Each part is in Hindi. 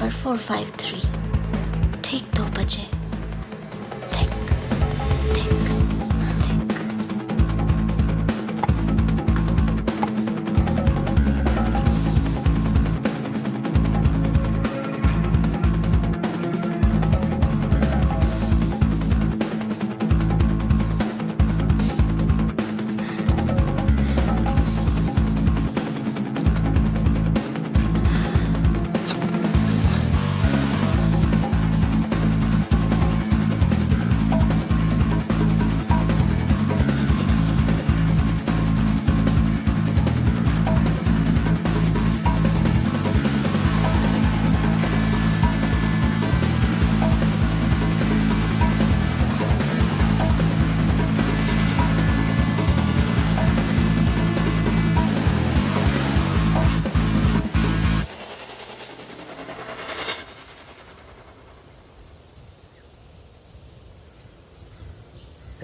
नंबर 453। ठीक 2 बजे। ठीक ठीक ठीक।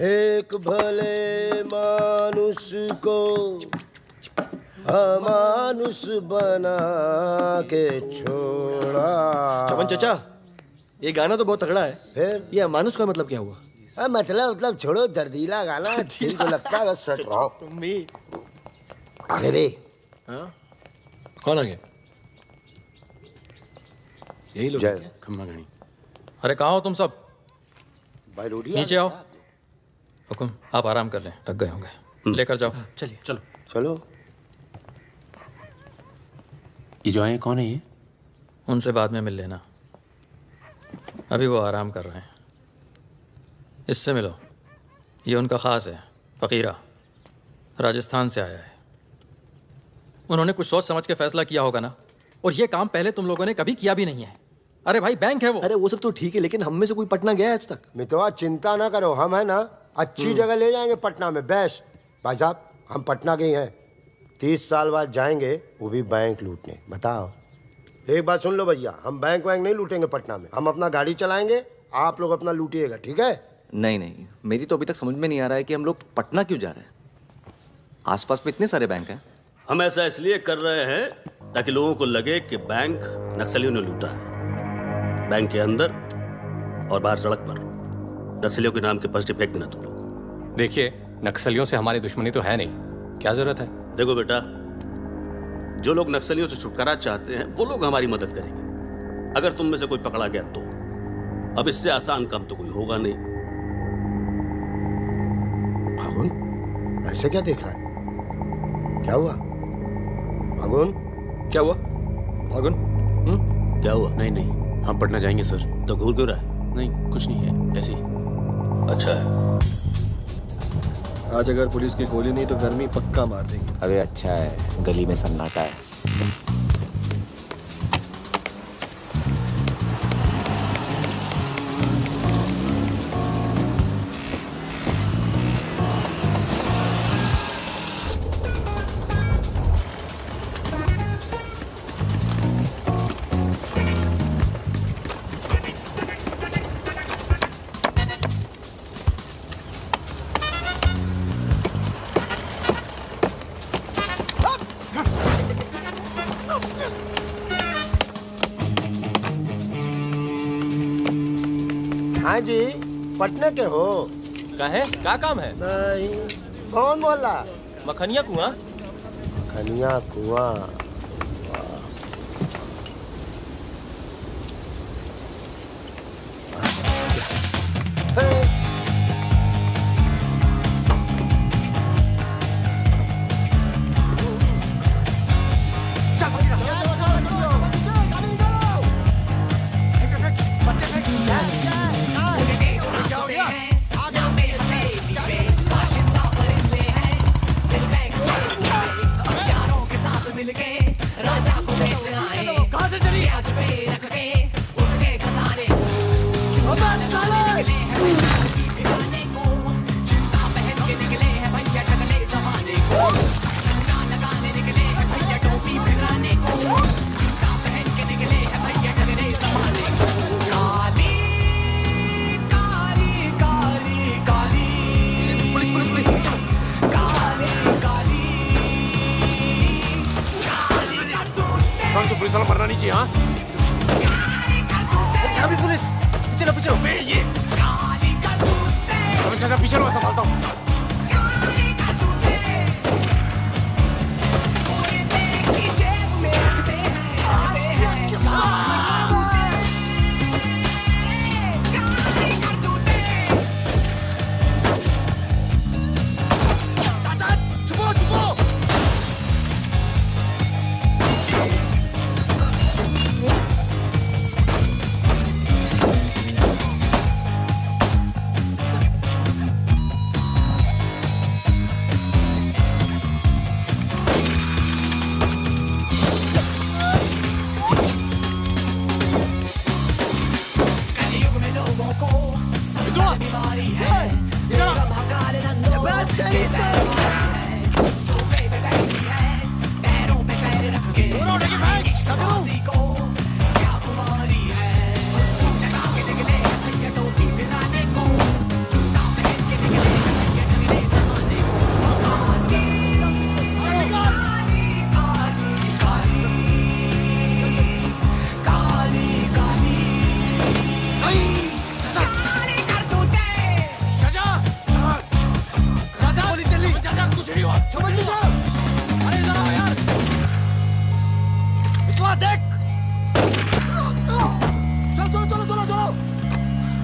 एक भले मानुष को अमानुष बना के छोड़ा। चमन चचा, ये गाना तो बहुत तगड़ा है। फिर ये अमानुष का मतलब क्या हुआ? मतलब छोड़ो, दर्दीला गाना दिल को लगता है बस सट रहा। तुम भी आगे भी हाँ? कौन आ गया? यही लोग जय। हैं क्या? खम्मा घड़ी। अरे कहाँ हो तुम सब? भाई रोटी नीचे आओ। हुकुम, आप आराम कर लें, थक गए होंगे। लेकर जाओ। चलिए चलो। चलो। ये जो आए कौन है ये? उनसे बाद में मिल लेना, अभी वो आराम कर रहे हैं। इससे मिलो, ये उनका ख़ास है, फ़कीरा, राजस्थान से आया है। उन्होंने कुछ सोच समझ के फैसला किया होगा ना, और ये काम पहले तुम लोगों ने कभी किया भी नहीं है। अरे भाई, बैंक है वो। अरे वो सब तो ठीक है, लेकिन हम में से कोई पटना गया है आज तक? मितवा चिंता ना करो, हम है ना अच्छी जगह ले जाएंगे पटना में, बेस्ट। भाई साहब हम पटना के ही हैं, 30 साल बाद जाएंगे, वो भी बैंक लूटने। बताओ, एक बात सुन लो भैया, हम बैंक वैंक नहीं लूटेंगे पटना में, हम अपना गाड़ी चलाएंगे, आप लोग अपना लूटिएगा, ठीक है? नहीं नहीं, मेरी तो अभी तक समझ में नहीं आ रहा है कि हम लोग पटना क्यों जा रहे हैं। आसपास में इतने सारे बैंक हैं। हम ऐसा इसलिए कर रहे हैं ताकि लोगों को लगे कि बैंक नक्सलियों ने लूटा है। बैंक के अंदर और बाहर सड़क पर नक्सलियों के नाम के पर्चे फेंक देना तुम लोग। देखिए, नक्सलियों से हमारी दुश्मनी तो है नहीं, क्या जरूरत है? देखो बेटा, जो लोग नक्सलियों से छुटकारा चाहते हैं वो लोग हमारी मदद करेंगे। अगर तुम में से कोई पकड़ा गया तो अब इससे आसान काम तो कोई होगा नहीं। फागुन ऐसे क्या देख रहा है? क्या हुआ फागुन? क्या हुआ फागुन? क्या हुआ? नहीं नहीं, हम पटना जाएंगे सर। तो घूर क्यों रहा है? नहीं, कुछ नहीं है, ऐसे ही। अच्छा है। आज अगर पुलिस की गोली नहीं तो गर्मी पक्का मार देंगे। अरे अच्छा है, गली में सन्नाटा है। हाँ जी, पटना के हो? का है? क्या काम है? नहीं, कौन बोला? मखनिया कुआं? खनिया कुआं। पुलिस वाला मरना नहीं चाहिए। हाँ चाचा पीछे लो, संभालता हूँ।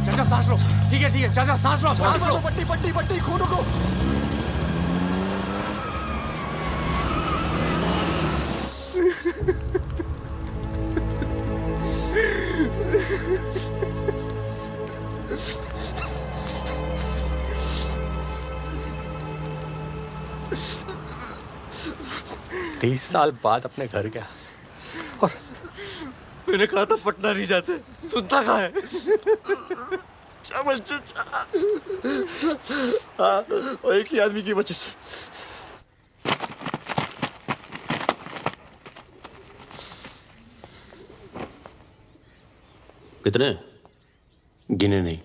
चाचा सांस लो, ठीक है चाचा सांस लो, सांस लो। पट्टी पट्टी पट्टी खून को। तीस साल बाद अपने घर गया और मैंने कहा था पटना नहीं जाते, सुनता कहाँ है? चावल चाचा। हाँ, और एक ही आदमी की वजह से। कितने? गिने नहीं।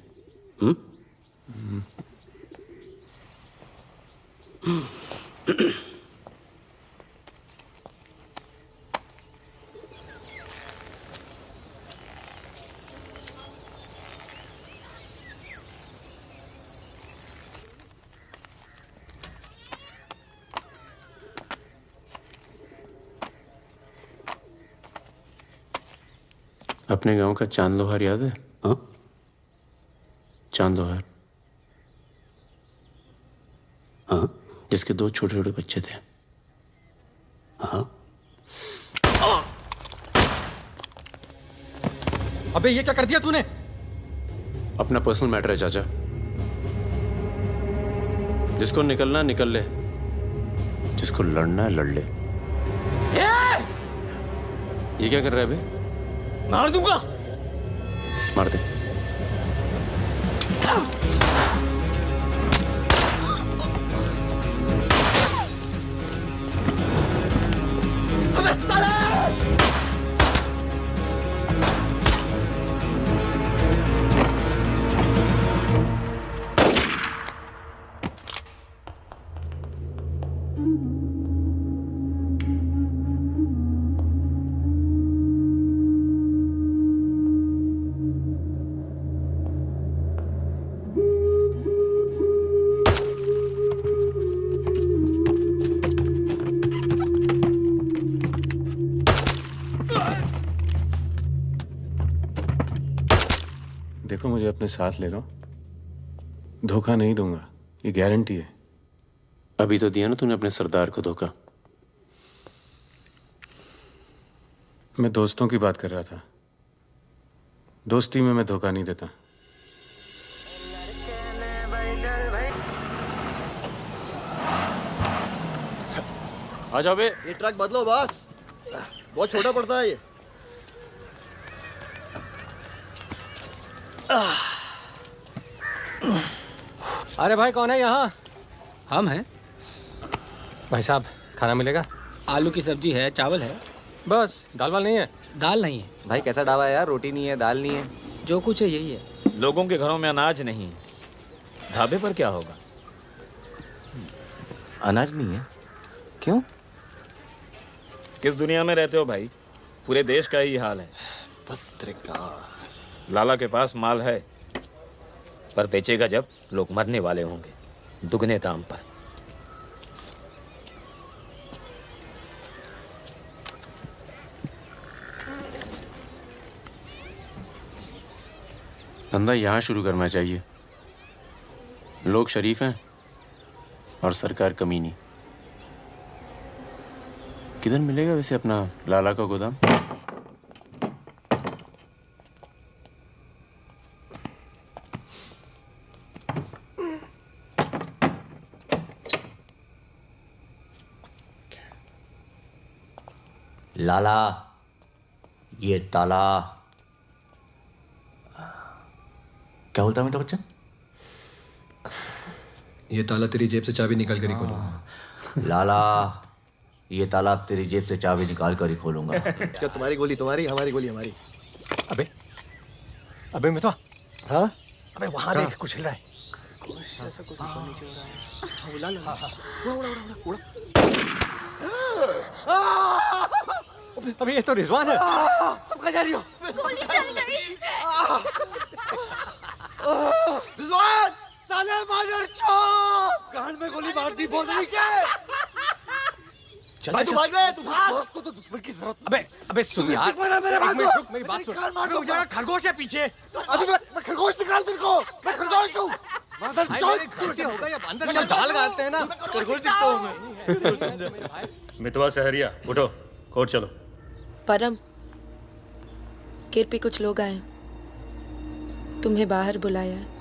अपने गांव का चांद लोहार याद है? हाँ? चांद लोहार, हाँ? जिसके 2 छोटे छोटे बच्चे थे। हाँ? अबे ये क्या कर दिया तूने? अपना पर्सनल मैटर है चाचा, जिसको निकलना निकल ले, जिसको लड़ना है लड़ ले। ये क्या कर रहा है बे? मार दूंगा। मार दे। देखो मुझे अपने साथ ले लो, धोखा नहीं दूंगा, ये गारंटी है। अभी तो दिया ना तूने अपने सरदार को धोखा। मैं दोस्तों की बात कर रहा था, दोस्ती में मैं धोखा नहीं देता। आ जाओ बे। ये ट्रक बदलो बॉस, बहुत छोटा पड़ता है ये। अरे भाई कौन है यहाँ? हम हैं। भाई साहब खाना मिलेगा? आलू की सब्जी है, चावल है, बस दाल वाल नहीं है? दाल नहीं है। भाई कैसा ढाबा है यार, रोटी नहीं है, दाल नहीं है। जो कुछ है यही है। लोगों के घरों में अनाज नहीं, ढाबे पर क्या होगा? अनाज नहीं है? क्यों? किस दुनिया में रहते हो भाई? पूरे देश का ही हाल है। पत्रकार लाला के पास माल है, पर बेचेगा जब लोग मरने वाले होंगे, दुगने दाम पर। धंधा यहाँ शुरू करना चाहिए। लोग शरीफ हैं और सरकार कमीनी। किधर मिलेगा वैसे अपना लाला का गोदाम? लाला, ये ताला क्या बोलता है मेरा बच्चा? ये ताला तेरी जेब से चाबी निकाल कर ही खोलूंगा। लाला, ये ताला अब तेरी जेब से चाबी निकाल कर ही खोलूंगा। क्या तुम्हारी गोली तुम्हारी, हमारी गोली हमारी? अबे अबे मितवा, हाँ अबे वहां देख कुछ हिल रहा है। अबे ये तो रिजवान है। तुम कहाँ जा रही हो? गोली चल गई। रिजवान, साले मादर चौक, कान में गोली मार दी भोसड़ी के। भाई तू भाग ले, तू दोस्त तो दुश्मन की जरूरत। अबे सुन यार, मेरी बात सुन। खरगोश है पीछे। अभी मैं खरगोश दिख रहा हूँ तेरे को, मैं खरगोश हूँ। मादर होगा अंदर चल, जाल लगाते हैं ना, खरगोश दिखता हूँ मैं। मितवा सहरिया, उठो, कोर्ट चलो। परम, गेट पे कुछ लोग आए, तुम्हें बाहर बुलाया है।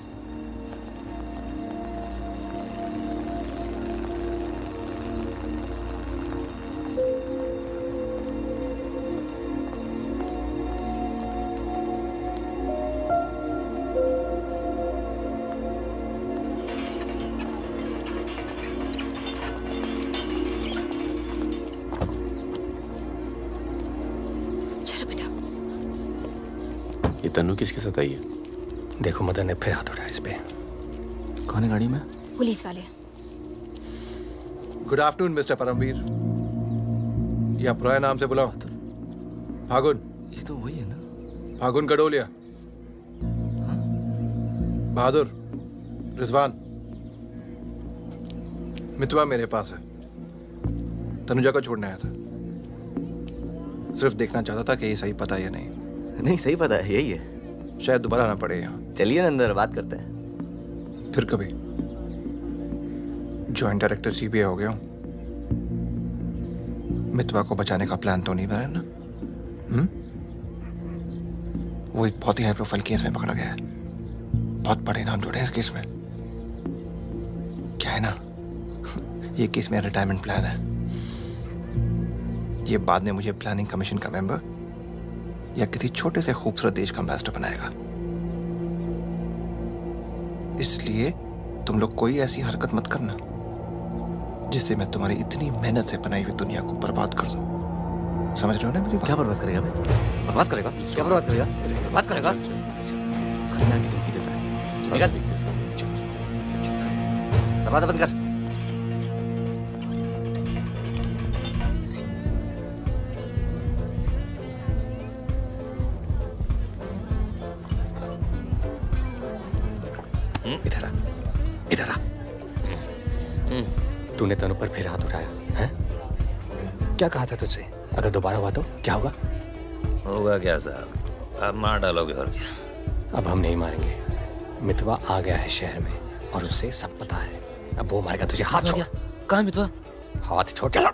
चलो बेटा। ये तन्नू किसके साथ आई है? देखो मदन ने फिर हाथ उठाया इस पे। कौन है गाड़ी में? पुलिस वाले। Good afternoon mister Paramveer. या पुराने नाम से बुलाओ। फागुन। ये तो वही है ना? फागुन गडोलिया। बहादुर, रिजवान। मितवा मेरे पास है, तनुजा को छोड़ने आया था। सिर्फ देखना चाहता था कि ये सही पता है या नहीं। नहीं, सही पता है, यही है। शायद दोबारा आना पड़े यहाँ। चलिए ना अंदर बात करते हैं। फिर कभी। जॉइंट डायरेक्टर सीबीआई हो गया हूँ। मितवा को बचाने का प्लान तो नहीं बना ना? वो एक बहुत ही हाई प्रोफाइल केस में पकड़ा गया है। बहुत बड़े नाम जुड़े हैं इस केस में। क्या है ना, ये केस मेरा रिटायरमेंट प्लान है। ये बाद में मुझे प्लानिंग कमीशन का मेंबर या किसी छोटे से खूबसूरत देश का एम्बेसडर बनाएगा। इसलिए तुम लोग कोई ऐसी हरकत मत करना जिससे मैं तुम्हारी इतनी मेहनत से बनाई हुई दुनिया को बर्बाद कर दूं। समझ रहे हो ना मेरी बात? क्या बर्बाद करेगा बे? बर्बाद करेगा? क्या बर्बाद करेगा? बर्बाद करेगा? खन्ना की धमकी देता है। निकल। दरवाजा बंद कर। इधर आ, इधर आ। तूने तनु पर फिर हाथ उठाया है? क्या कहा था तुझसे? अगर दोबारा हुआ तो क्या होगा? होगा क्या साहब, आप मार डालोगे और क्या? अब हम नहीं मारेंगे। मितवा आ गया है शहर में और उसे सब पता है। अब वो मारेगा तुझे। हाथ छोड़। कहाँ है मितवा? हाथ छोड़। चला।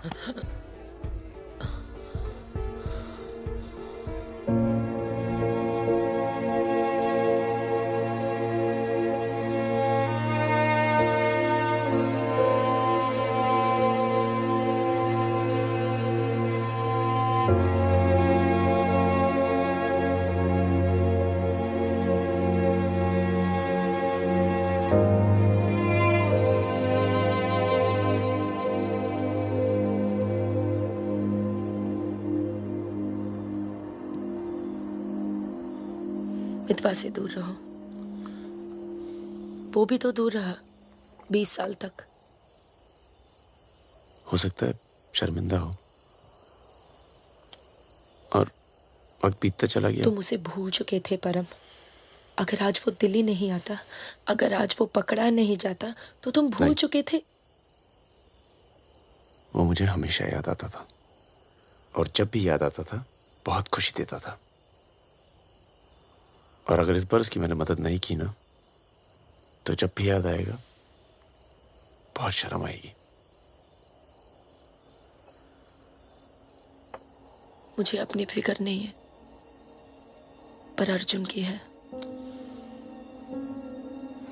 मितवा से दूर रहो। वो भी तो दूर रहा 20 साल तक। हो सकता है शर्मिंदा हो और वक्त बीतता चला गया। तुम उसे भूल चुके थे परम। अगर आज वो दिल्ली नहीं आता, अगर आज वो पकड़ा नहीं जाता, तो तुम भूल चुके थे। वो मुझे हमेशा याद आता था, और जब भी याद आता था बहुत खुशी देता था। और अगर इस बार उसकी मैंने मदद नहीं की ना, तो जब भी याद आएगा बहुत शर्म आएगी। मुझे अपनी फिक्र नहीं है, पर अर्जुन की है।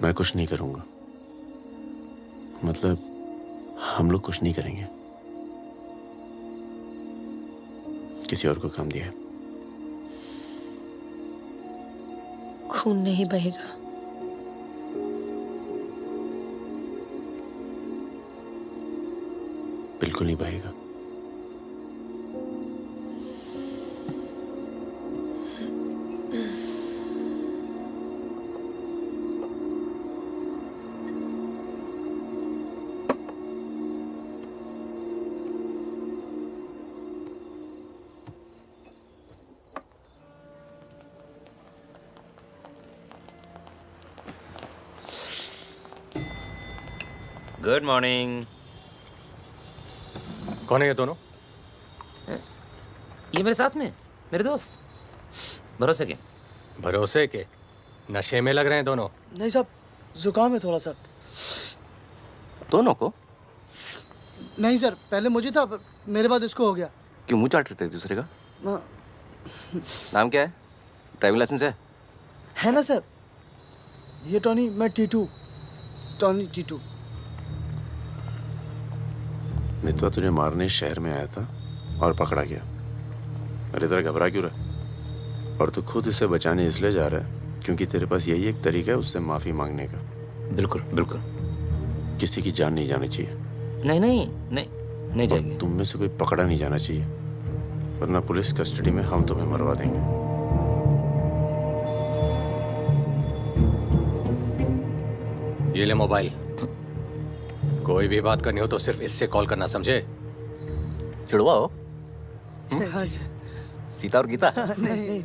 मैं कुछ नहीं करूंगा, मतलब हम लोग कुछ नहीं करेंगे। किसी और को काम दिया है। खून नहीं बहेगा। बिल्कुल नहीं बहेगा। Good morning. कौन है ये दोनों? ये मेरे साथ में मेरे दोस्त। भरोसे के? भरोसे के? नशे में लग रहे हैं दोनों। नहीं साहब, जुकाम है थोड़ा सा। दोनों को? नहीं सर, पहले मुझे था, पर मेरे बाद इसको हो गया। क्यों मुंह चाट रहे थे एक दूसरे का? ना, नाम क्या है? ड्राइविंग लाइसेंस है ना सर? ये टॉनी, मैं टीटू, टॉनी टीटू। मितवा तुझे मारने शहर में आया था और पकड़ा गया। अरे तरह घबरा क्यों रहा? और तू खुद इसे बचाने इसलिए जा रहा है क्योंकि तेरे पास यही एक तरीका है उससे माफी मांगने का। बिल्कुल बिल्कुल। किसी की जान नहीं जानी चाहिए। नहीं नहीं नहीं नहीं जाएगी। तुम में से कोई पकड़ा नहीं जाना चाहिए, वरना पुलिस कस्टडी में हम तुम्हें मरवा देंगे। ये ले मोबाइल। कोई भी बात करनी हो तो सिर्फ इससे कॉल करना, समझे? जुड़वा हो? हाँ सर। सीता और गीता? नहीं।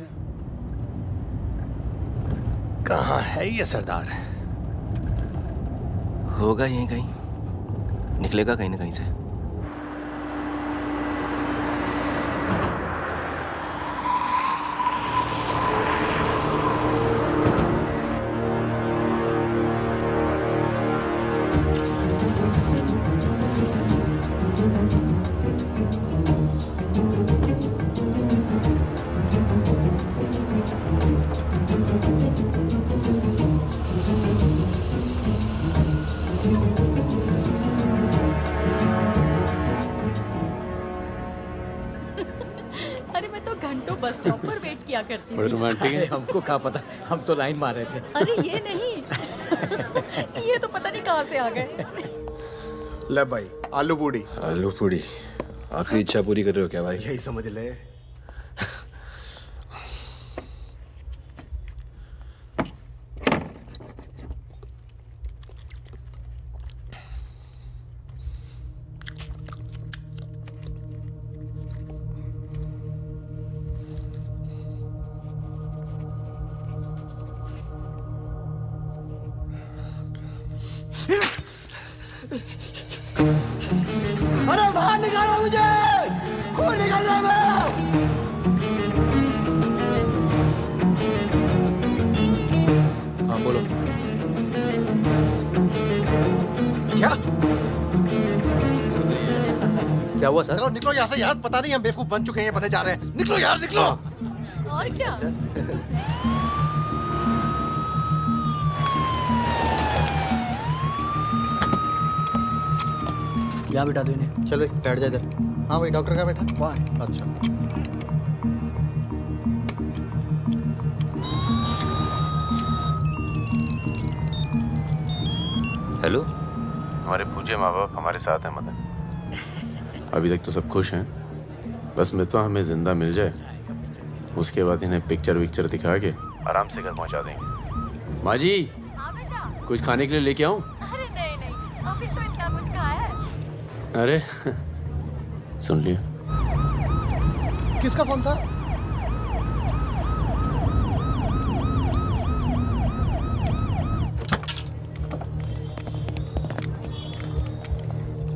कहाँ है ये सरदार? होगा यहीं कहीं, निकलेगा कहीं ना कहीं से। अरे मैं तो घंटों बस स्टॉप पर वेट किया करती बड़े थी। रोमांटिक है। हमको क्या पता, हम तो लाइन मार रहे थे। अरे ये नहीं, ये तो पता नहीं कहाँ से आ गए। ले भाई, आलू पूड़ी। आलू पूड़ी? आखिरी इच्छा पूरी कर रहे हो क्या भाई? यही समझ ले। अरे बाहर निकालो मुझे, खून निकल रहा है मेरा। हाँ बोलो। क्या? क्या हुआ सर? चलो निकलो यहाँ से यार, पता नहीं हम बेवकूफ बन चुके हैं, बनने जा रहे हैं। निकलो यार, निकलो। और क्या? यहाँ बिठा दो इन्हें। चलो बैठ जा इधर। हाँ वही डॉक्टर का बैठा वहाँ है। अच्छा। हेलो। हमारे पूज्य माँ बाप हमारे साथ हैं मदन। अभी तक तो सब खुश हैं, बस मितवा हमें जिंदा मिल जाए, उसके बाद इन्हें पिक्चर विक्चर दिखा के आराम से घर पहुंचा देंगे। माँ जी, कुछ खाने के लिए लेके आऊं? अरे नहीं, ऑफिस में क्या कुछ खाया है? अरे सुन लिया। किसका फोन था?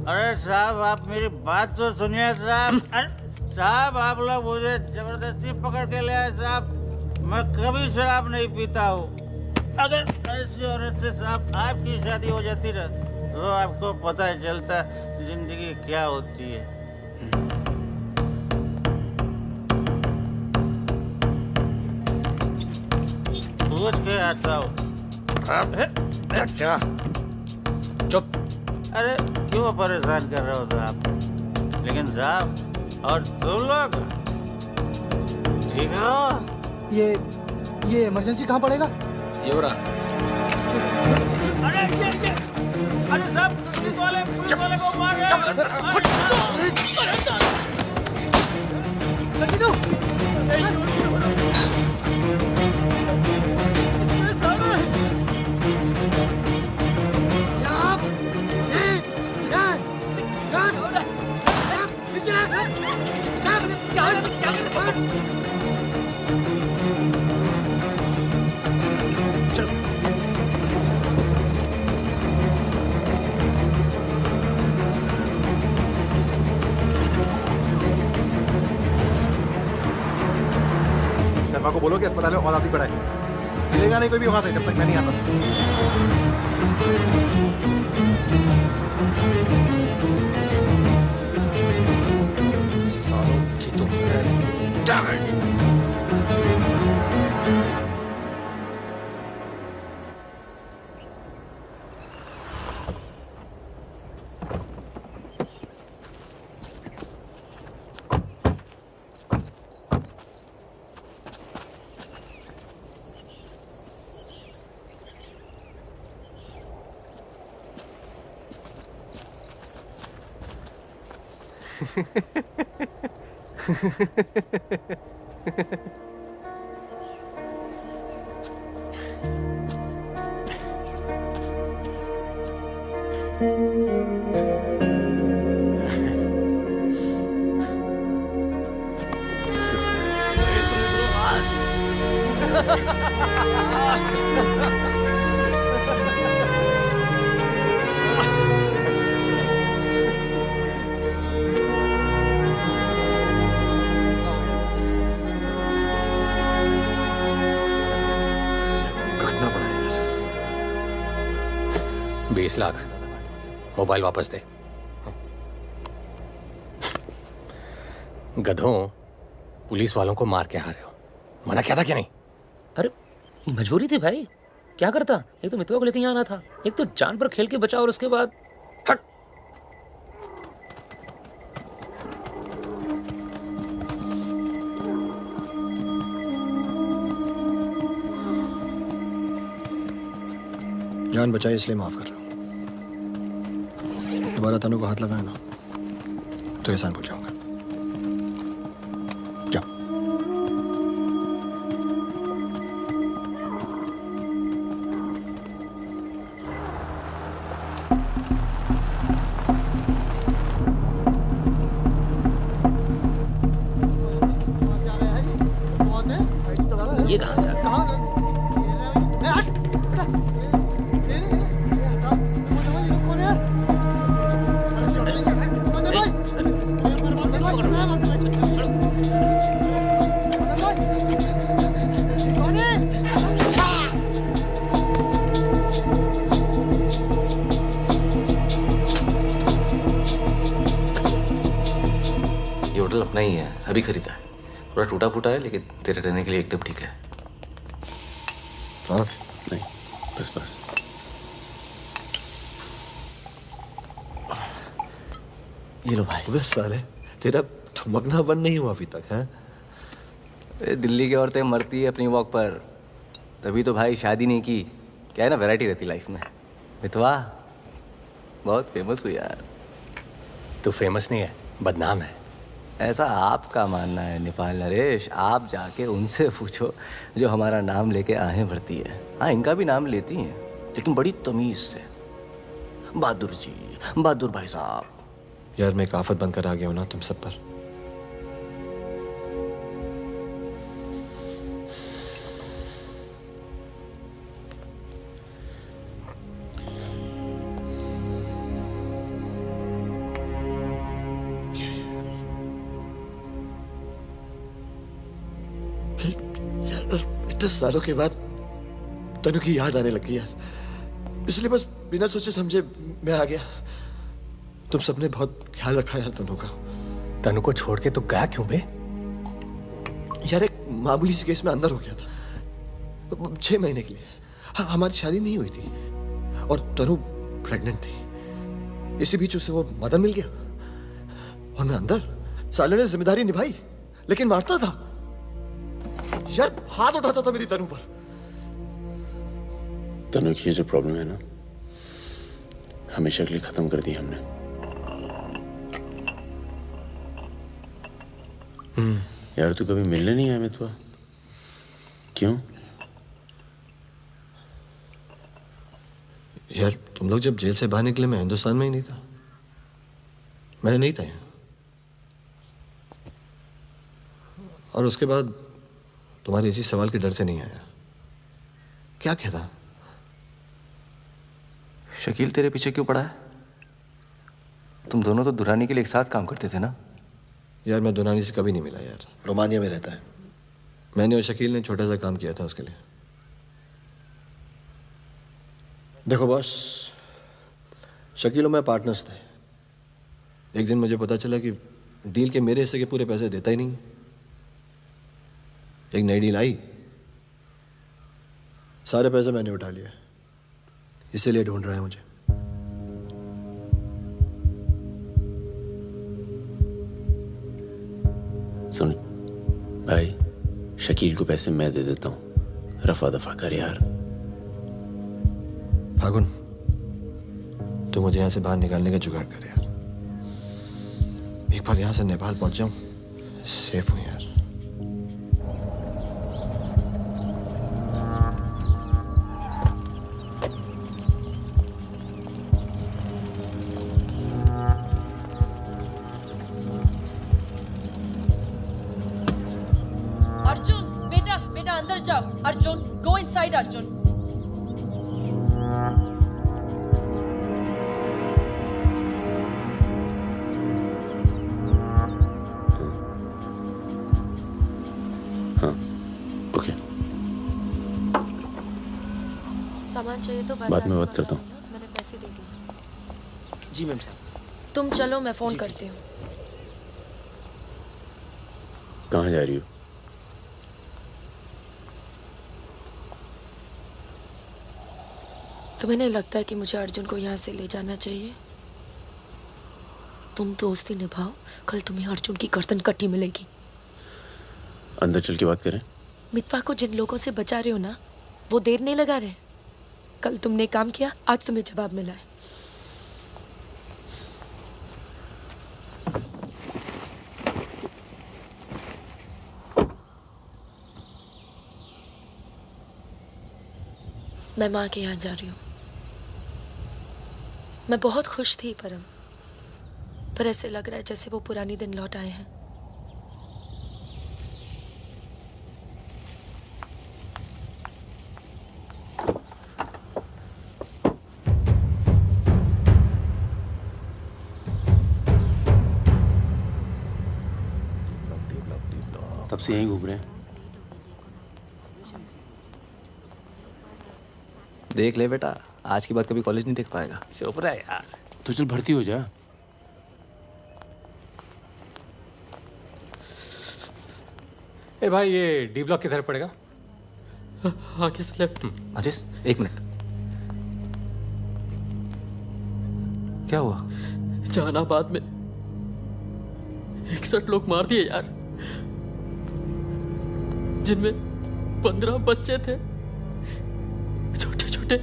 अरे साहब आप मेरी बात तो सुनिए साहब। अरे साहब आप लोग मुझे जबरदस्ती पकड़ के ले आए साहब। मैं कभी शराब नहीं पीता हूँ। अगर ऐसी औरत से साहब आपकी शादी हो जाती ना तो आपको पता चलता जिंदगी क्या होती है। पूछ के आता हूँ। अच्छा चुप। अरे क्यों परेशान कर रहे हो साहब? लेकिन साहब और तुम लोग ठीक हो? ये इमरजेंसी कहाँ पड़ेगा? ये हो रहा। अरे साहब पुलिस वाले को मार रहे शर्मा को बोलो कि अस्पताल में और आदमी पड़ा है। मिलेगा नहीं कोई भी वहां से जब तक मैं नहीं आता। सालों की तो Damn it! काटना पड़ा यार। 20 लाख मोबाइल वापस दे। गधों, पुलिस वालों को मार के आ रहे हो। मना क्या था क्या नहीं? अरे मजबूरी थी भाई, क्या करता। एक तो मितवा को लेके यहाँ आना था, एक तो जान पर खेल के बचा, और उसके बाद हट। जान बचाई इसलिए माफ कर रहा हूँ। दोबारा तनु को हाथ लगाए ना तो एहसान भूल जाऊंगा। जाओ। ये कहाँ से आ गया? ये होटल अपना ही है, अभी खरीदा है। थोड़ा टूटा फूटा है लेकिन तेरे रहने के लिए एकदम ठीक है। हाँ नहीं, बस बस। ये लो भाई। बस साले, तेरा ठुमकना बंद नहीं हुआ अभी तक है? दिल्ली की औरतें मरती है अपनी वॉक पर, तभी तो भाई शादी नहीं की। क्या है ना, वैरायटी रहती लाइफ में। मितवा बहुत फेमस हुई यार। तू फेमस नहीं है, बदनाम है। ऐसा आपका मानना है नेपाल नरेश। आप जाके उनसे पूछो जो हमारा नाम लेके आहें भरती है। हाँ, इनका भी नाम लेती हैं लेकिन बड़ी तमीज से। बहादुर जी, बहादुर भाई साहब। यार मैं एक आफत बनकर आ गया हूं ना तुम सब पर। 10 सालों के बाद तनु की याद आने लगी यार, इसलिए बस बिना सोचे समझे मैं आ गया। तुम सबने बहुत ख्याल रखा यार तनु का। तनु को छोड़ के तो गया क्यों बे? यार एक मामूली सी केस में अंदर हो गया था 6 महीने के लिए। हमारी शादी नहीं हुई थी और तनु प्रेग्नेंट थी। इसी बीच उसे वो मदन मिल गया और मैं अंदर। साले ने जिम्मेदारी निभाई लेकिन मारता था यार, हाथ उठाता था मेरी तनु पर। तनु की ये जो प्रॉब्लम है ना, हमेशा के लिए खत्म कर दी हमने। यार तू कभी मिलने नहीं आया मितवा? क्यों? यार तुम लोग जब जेल से बाहर निकले मैं हिंदुस्तान में ही नहीं था। मैं नहीं था यहाँ। और उसके बाद तुम्हारे इसी सवाल के डर से नहीं आया। क्या कहता? शकील तेरे पीछे क्यों पड़ा है? तुम दोनों तो दुरानी के लिए एक साथ काम करते थे ना? यार मैं दुरानी से कभी नहीं मिला यार। रोमानिया में रहता है। मैंने और शकील ने छोटा सा काम किया था उसके लिए। देखो बॉस, शकील और मैं पार्टनर्स थे। एक दिन मुझे पता चला कि डील के मेरे हिस्से के पूरे पैसे देता ही नहीं। एक नई डील आई, सारे पैसे मैंने उठा लिए। इसीलिए ढूंढ रहा है मुझे। सुन भाई, शकील को पैसे मैं दे देता हूँ, रफा दफा कर यार। फागुन, तू मुझे यहाँ से बाहर निकालने का जुगाड़ कर यार। एक बार यहाँ से नेपाल पहुँच जाऊँ, सेफ हूँ यार। अर्जुन, बेटा बेटा अंदर जाओ। Arjun, go inside Arjun. सामान चाहिए तो बाद में बात करता हूँ। मैंने पैसे दे दिए। जी मैम साहब। तुम चलो, मैं फोन करती हूँ। कहाँ जा रही हो? तुम्हें नहीं लगता है कि मुझे अर्जुन को यहाँ से ले जाना चाहिए? तुम दोस्ती निभाओ, कल तुम्हें अर्जुन की गर्दन कटी मिलेगी। अंदर चल के बात करें। मितवा को जिन लोगों से बचा रहे हो ना, वो देर नहीं लगा रहे। कल तुमने काम किया, आज तुम्हें जवाब मिला है। मैं माँ के यहाँ जा रही हूँ। मैं बहुत खुश थी परम, पर ऐसे लग रहा है जैसे वो पुरानी दिन लौट आए हैं। तब से यहीं घूम रहे हैं। देख ले बेटा, आज के बाद कभी कॉलेज नहीं देख पाएगा। चुप रहा यार। तो चल भर्ती हो जा। ए भाई, ये डी ब्लॉक किधर पड़ेगा? आगे से लेफ्ट। अजीज, 1 मिनट। क्या हुआ? जहानाबाद में 61 लोग मार दिए यार, जिनमें 15 बच्चे थे, छोटे छोटे।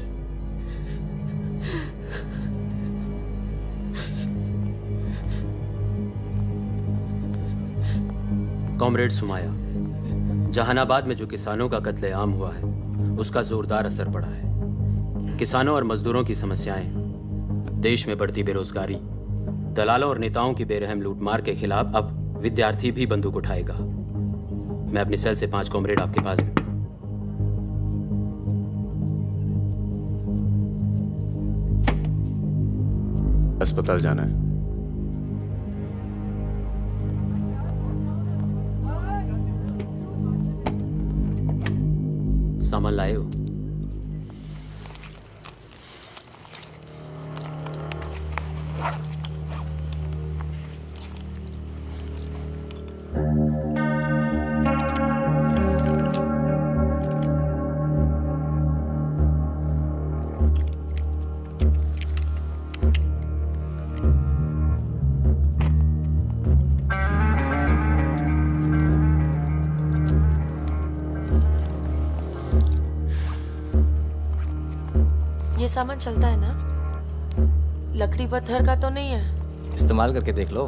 कॉमरेड सुमाया, जहानाबाद में जो किसानों का कत्लेआम हुआ है उसका जोरदार असर पड़ा है। किसानों और मजदूरों की समस्याएं, देश में बढ़ती बेरोजगारी, दलालों और नेताओं की बेरहम लूटमार के खिलाफ अब विद्यार्थी भी बंदूक उठाएगा। मैं अपनी सेल से 5 कॉमरेड आपके पास में। अस्पताल जाना है। सामान लाए हो? ये सामान चलता है ना? लकड़ी पत्थर का तो नहीं है? इस्तेमाल करके देख लो।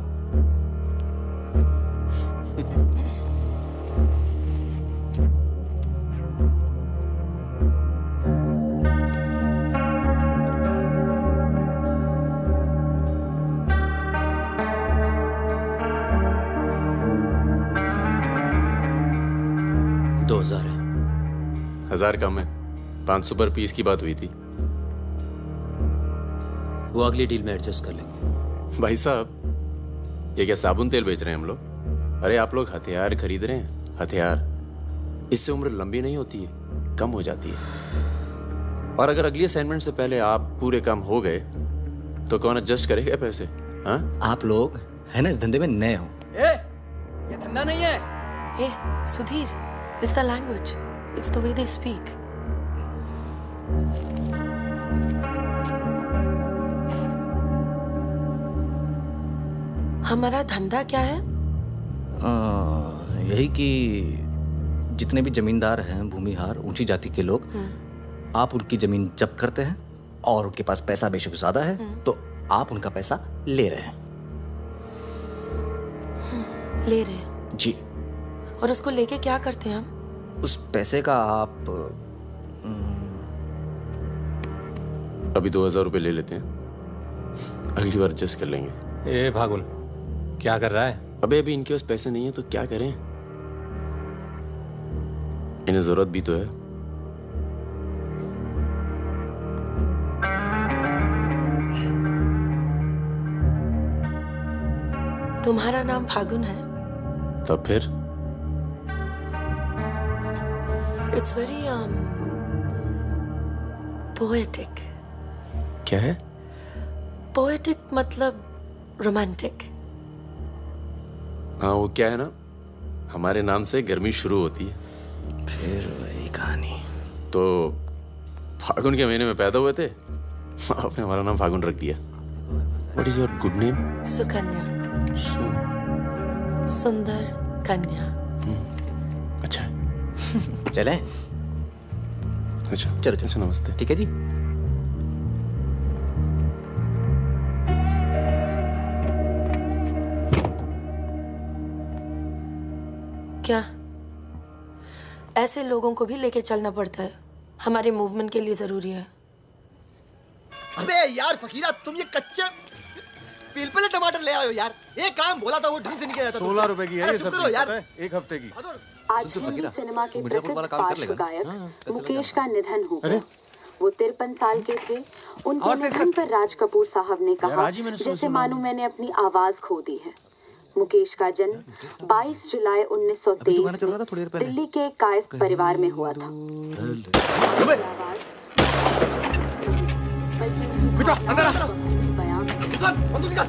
दो 2000 है। 1000 कम है, 500 पर पीस की बात हुई थी। वो अगली डील में एडजस्ट कर लेंगे। भाई साहब, ये क्या साबुन तेल बेच रहे हैं हम लोग? अरे आप लोग हथियार खरीद रहे हैं, हथियार। इससे उम्र लंबी नहीं होती है, कम हो जाती है। और अगर अगली असाइनमेंट से पहले आप पूरे काम हो गए तो कौन एडजस्ट करेगा पैसे? हाँ, आप लोग है ना इस धंधे में नए हो। ये धंधा नहीं है। Hey, Sudhir, it's the language. It's the way they speak. हमारा धंधा क्या है? यही कि जितने भी जमींदार हैं, भूमिहार, ऊंची जाति के लोग, आप उनकी जमीन जब्त करते हैं और उनके पास पैसा बेशक ज्यादा है तो आप उनका पैसा ले रहे हैं। ले रहे हैं जी। और उसको लेके क्या करते हैं हम? उस पैसे का आप अभी 2000 रुपये ले लेते हैं, अगली बार एडजस्ट कर लेंगे। ए भागुल, क्या कर रहा है? अबे अभी इनके पास पैसे नहीं है तो क्या करें? इन्हें जरूरत भी तो है। तुम्हारा नाम फागुन है? तब फिर It's very poetic. क्या है? Poetic मतलब romantic. हाँ, वो क्या है ना, हमारे नाम से गर्मी शुरू होती है। फिर वही कहानी। तो फागुन के महीने में पैदा हुए थे, आपने हमारा नाम फागुन रख दिया। What is your good name? Sukanya. सुंदर कन्या। अच्छा। चलें? अच्छा चलो अच्छा, नमस्ते। ठीक है जी। क्या ऐसे लोगों को भी लेके चलना पड़ता है? हमारे मूवमेंट के लिए जरूरी है। अबे यार फकीरा, तुम ये कच्चे पिलपिले टमाटर ले आयो यार। एक काम बोला था वो ढंग से नहीं किया जाता। 16 रुपए की है ये सब्जी, यार। पता है? एक हफ्ते की। आज हिंदी सिनेमा के प्रसिद्ध पार्श्व गायक मुकेश का निधन हो गया। वो 53 साल के थे। उनके निधन पर राज कपूर साहब ने कहा, जैसे मानो मैंने अपनी आवाज खो दी है। मुकेश का जन्म 22 जुलाई 1923 दिल्ली के एक कायस्थ परिवार में हुआ था। बेटा अंदर आ। बंदूक निकाल।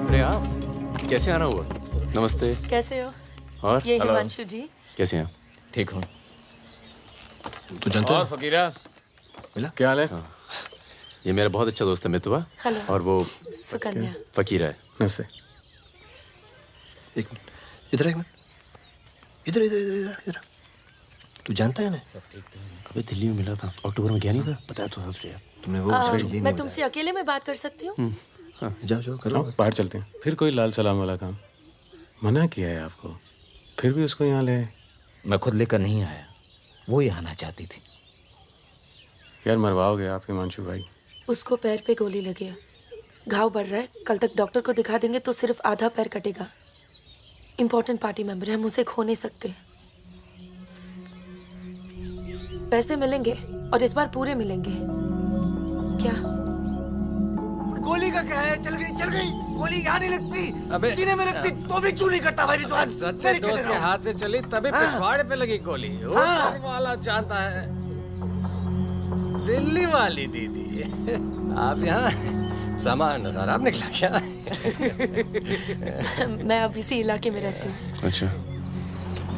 अरे आप कैसे आना हुआ? नमस्ते। कैसे हो? और ये हिमांशु जी। कैसे हैं? ठीक हूँ। तू जानता है? फकीरा मिला? क्या हाल है? हाँ। ये मेरा बहुत अच्छा दोस्त है मितवा। हेलो। और वो सुकन्या। फकीरा है। नमस्ते। एक मिनट, इधर एक मिनट, इधर इधर इधर इधर इधर। तू जानता है ना? अबे दिल्ली में मिला था, अक्टूबर में गया नहीं था, बताया तो था तुझे। तुमने वो मैं तुमसे अकेले में बात कर सकती हूँ? जाओ जाओ करो। बाहर चलते हैं। फिर कोई लाल सलाम वाला काम? मना किया है आपको, फिर भी उसको यहाँ ले आए। मैं खुद लेकर नहीं आया, वो ही आना चाहती थी। यार मरवाओगे आप हिमांशु भाई। उसको पैर पे गोली लगी है, घाव बढ़ रहा है। कल तक डॉक्टर को दिखा देंगे तो सिर्फ आधा पैर कटेगा। इंपॉर्टेंट पार्टी मेंबर है, हम उसे खो नहीं सकते। पैसे मिलेंगे और इस बार पूरे मिलेंगे। क्या? गोली का क्या है? चल गई। गोली यहाँ नहीं लगती, सीने में लगती तो भी चू नहीं करता भाई रिजवान। सच्चे दोस्त के हाथ से चली तभी पिछवाड़े पे लगी गोली। ऊपर वाला जानता है। दिल्ली वाली दीदी, आप यहाँ सामान खराब निकला क्या? मैं अब इसी इलाके में रहती हूँ। अच्छा,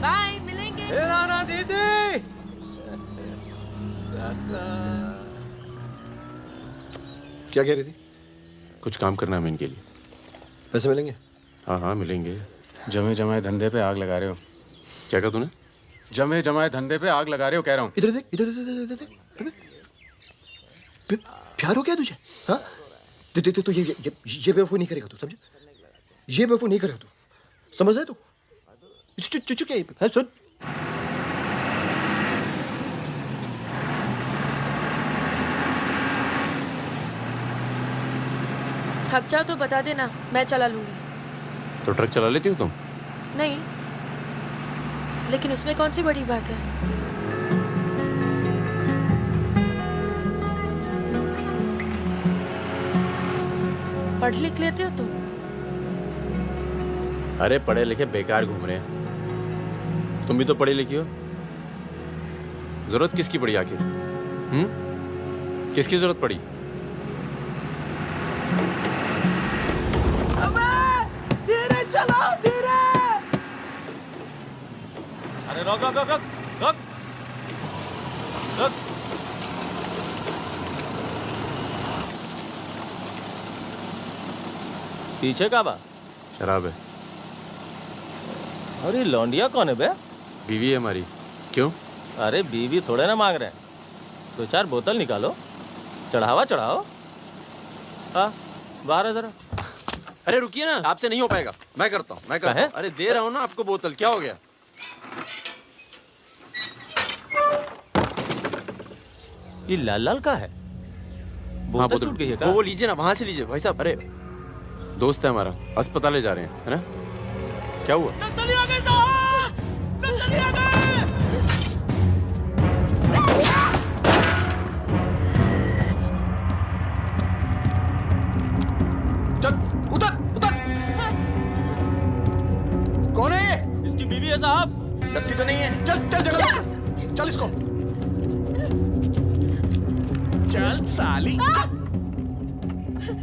बाय, मिलेंगे। राना दीदी। क्या कह रही थी? कुछ काम करना है इनके लिए। पैसे मिलेंगे? हाँ मिलेंगे। जमे जमाए धंधे पे आग लगा रहे हो। क्या कहा तूने? जमे जमाए धंधे पे आग लगा रहे हो कह रहा हूँ। इधर देख। प्यार हो गया तुझे? हाँ, देख तो ये बेवकूफ नहीं करेगा तू, समझे? ये बेवकूफ नहीं करेगा तू, समझ रहे तू? चुप क्या है? सुन, थक जाओ तो बता देना, मैं चला लूंगी। तो ट्रक चला लेती हो तुम? नहीं, लेकिन इसमें कौन सी बड़ी बात है? पढ़ लिख लेते हो तुम? अरे पढ़े लिखे बेकार घूम रहे हैं। तुम भी तो पढ़ी लिखी हो। जरूरत किसकी पड़ी आखिर? किसकी जरूरत पड़ी? धीरे चलाओ, धीरे। अरे रोक। पीछे का बा? शराब है। अरे लौंडिया कौन है बे? बीवी है हमारी। क्यों? अरे बीवी थोड़े ना मांग रहे हैं, 2-4 बोतल निकालो, चढ़ाओ। हाँ, बाहर है जरा। अरे रुकिए ना, आपसे नहीं हो पाएगा। मैं करता हूँ। अरे दे रहा हूँ ना आपको बोतल, क्या हो गया? ये लाल का है? बोतल टूट गई है क्या? वो लीजिए ना, वहां से लीजिए भाई साहब। अरे दोस्त है हमारा, अस्पताल ले जा रहे हैं, है ना? क्या हुआ? उतर। कौन है ये? इसकी बीवी है साहब। लगती तो नहीं है। चल चल इसको। चल साली।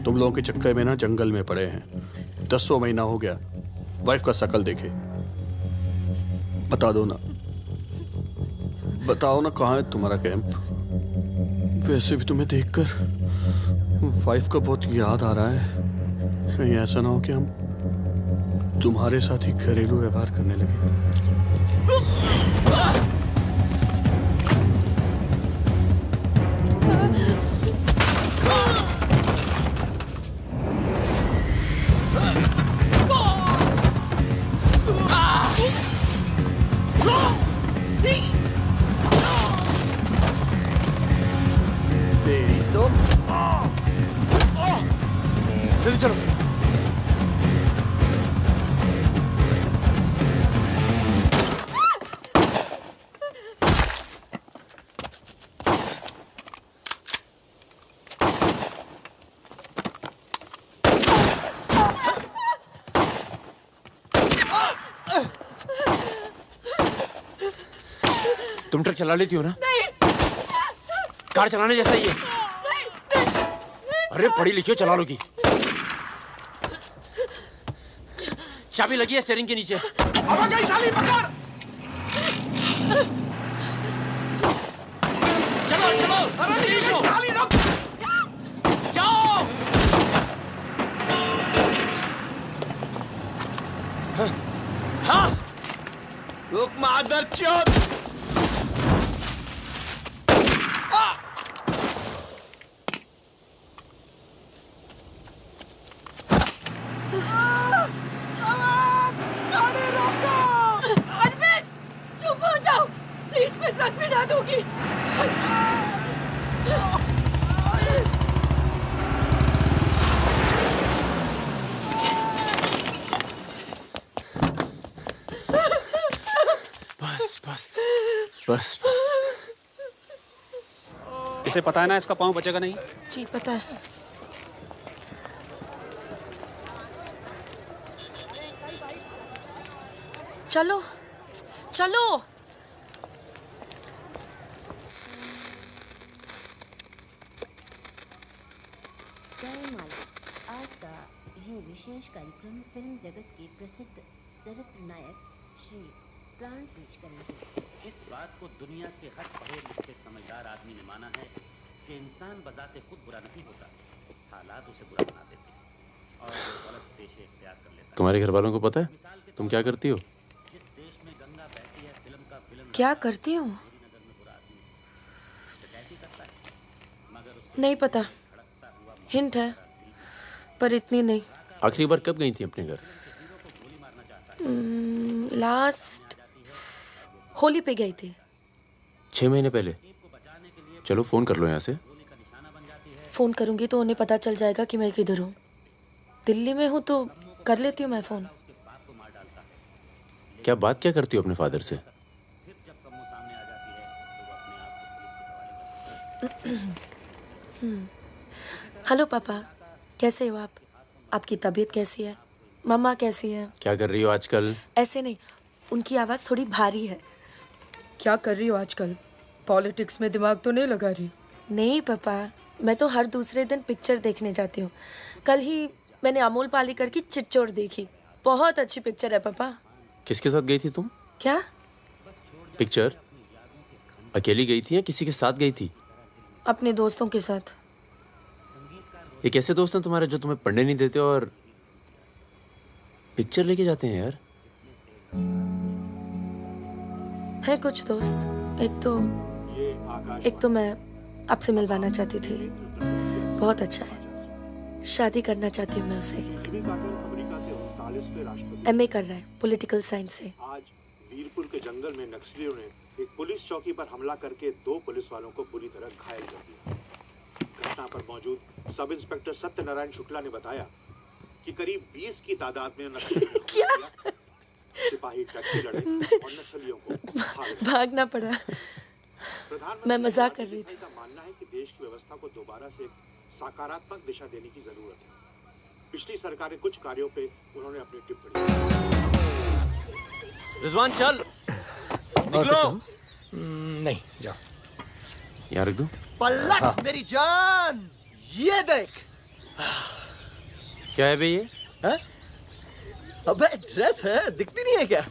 तुम लोगों के चक्कर में ना जंगल में पड़े हैं। 10 महीना हो गया, वाइफ का शकल देखे। बताओ ना कहाँ है तुम्हारा कैंप? वैसे भी तुम्हें देखकर वाइफ का बहुत याद आ रहा है। कहीं ऐसा ना हो कि हम तुम्हारे साथ ही घरेलू व्यवहार करने लगे। चलो। तुम ट्रक चला लेती हो ना? नहीं। कार चलाने जैसा ही है। नहीं। अरे पढ़ी लिखी हो, चला लोगी। चाबी लगी है स्टीयरिंग के नीचे। अब गई साली, पकड़। चलो। अरे साली रुक। जाओ। हाँ। रुक मादर चोद। प्लीज, मैं ट्रक में डाल दूंगी। बस। इसे पता है ना इसका पाँव बचेगा नहीं। जी पता है। चलो चलो। आज का ये विशेष कार्यक्रम फिल्म जगत के प्रसिद्ध चरित्र नायक श्री प्राण पेश करेंगे। इस बात को दुनिया के हर पढ़े लिखे समझदार आदमी ने माना है कि इंसान बजाते खुद बुरा नहीं होता, हालात उसे बुरा बना देते हैं और वो गलत पेशे इख्तियार कर लेता है। तुम्हारे घर वालों को पता है तुम क्या करती हो? जिस देश में गंगा बहती है फिल्म का विलन क्या करती हूँ डकैती करता है, मगर नहीं पता, हिंट है पर इतनी नहीं। आखिरी बार कब गई थी अपने घर? लास्ट होली पे गई थी। 6 महीने पहले। चलो फोन कर लो यहाँ से। फोन करूंगी तो उन्हें पता चल जाएगा कि मैं किधर हूँ। दिल्ली में हूँ तो कर लेती हूँ मैं फोन। क्या बात क्या करती हो अपने फादर से? हेलो पापा, कैसे हो आप? आपकी तबीयत कैसी है? मम्मा कैसी है? क्या कर रही हो आजकल? ऐसे नहीं, उनकी आवाज़ थोड़ी भारी है। क्या कर रही हो आजकल? पॉलिटिक्स में दिमाग तो नहीं लगा रही? नहीं पापा, मैं तो हर दूसरे दिन पिक्चर देखने जाती हूँ। कल ही मैंने अमोल पालेकर की चिट्चोड़ देखी, बहुत अच्छी पिक्चर है पापा। किसके साथ गई थी तुम? क्या? पिक्चर अकेली गई थी या किसी के साथ गई थी? अपने दोस्तों के साथ। ये कैसे दोस्त हैं तुम्हारे जो तुम्हें पढ़ने नहीं देते और पिक्चर लेके जाते हैं यार? है कुछ दोस्त। एक तो मैं आपसे मिलवाना चाहती थी, बहुत अच्छा है। शादी करना चाहती हूँ मैं उससे। MA कर रहा है पॉलिटिकल साइंस से। आज वीरपुर के जंगल में नक्सलियों ने एक पुलिस चौकी पर हमला करके 2 पुलिस वालों को बुरी तरह घायल कर दिया। घटना पर मौजूद सब इंस्पेक्टर सत्यनारायण शुक्ला ने बताया कि करीब 20 की तादाद में नक्सलियों सिपाही टक्के लड़े और नक्सलियों को भागना पड़ा। मैं मजाक कर रही थी। का मानना है कि देश की व्यवस्था को दोबारा से सकारात्मक दिशा देने की जरूरत है। पिछली सरकार के कुछ कार्यों पे उन्होंने अपनी टिप्पणी। रिजवान चल निकलो। नहीं जाओ। यहाँ रख दो। पलट मेरी जान, ये देख। क्या है बे ये? है? अबे ड्रेस है, दिखती नहीं है क्या?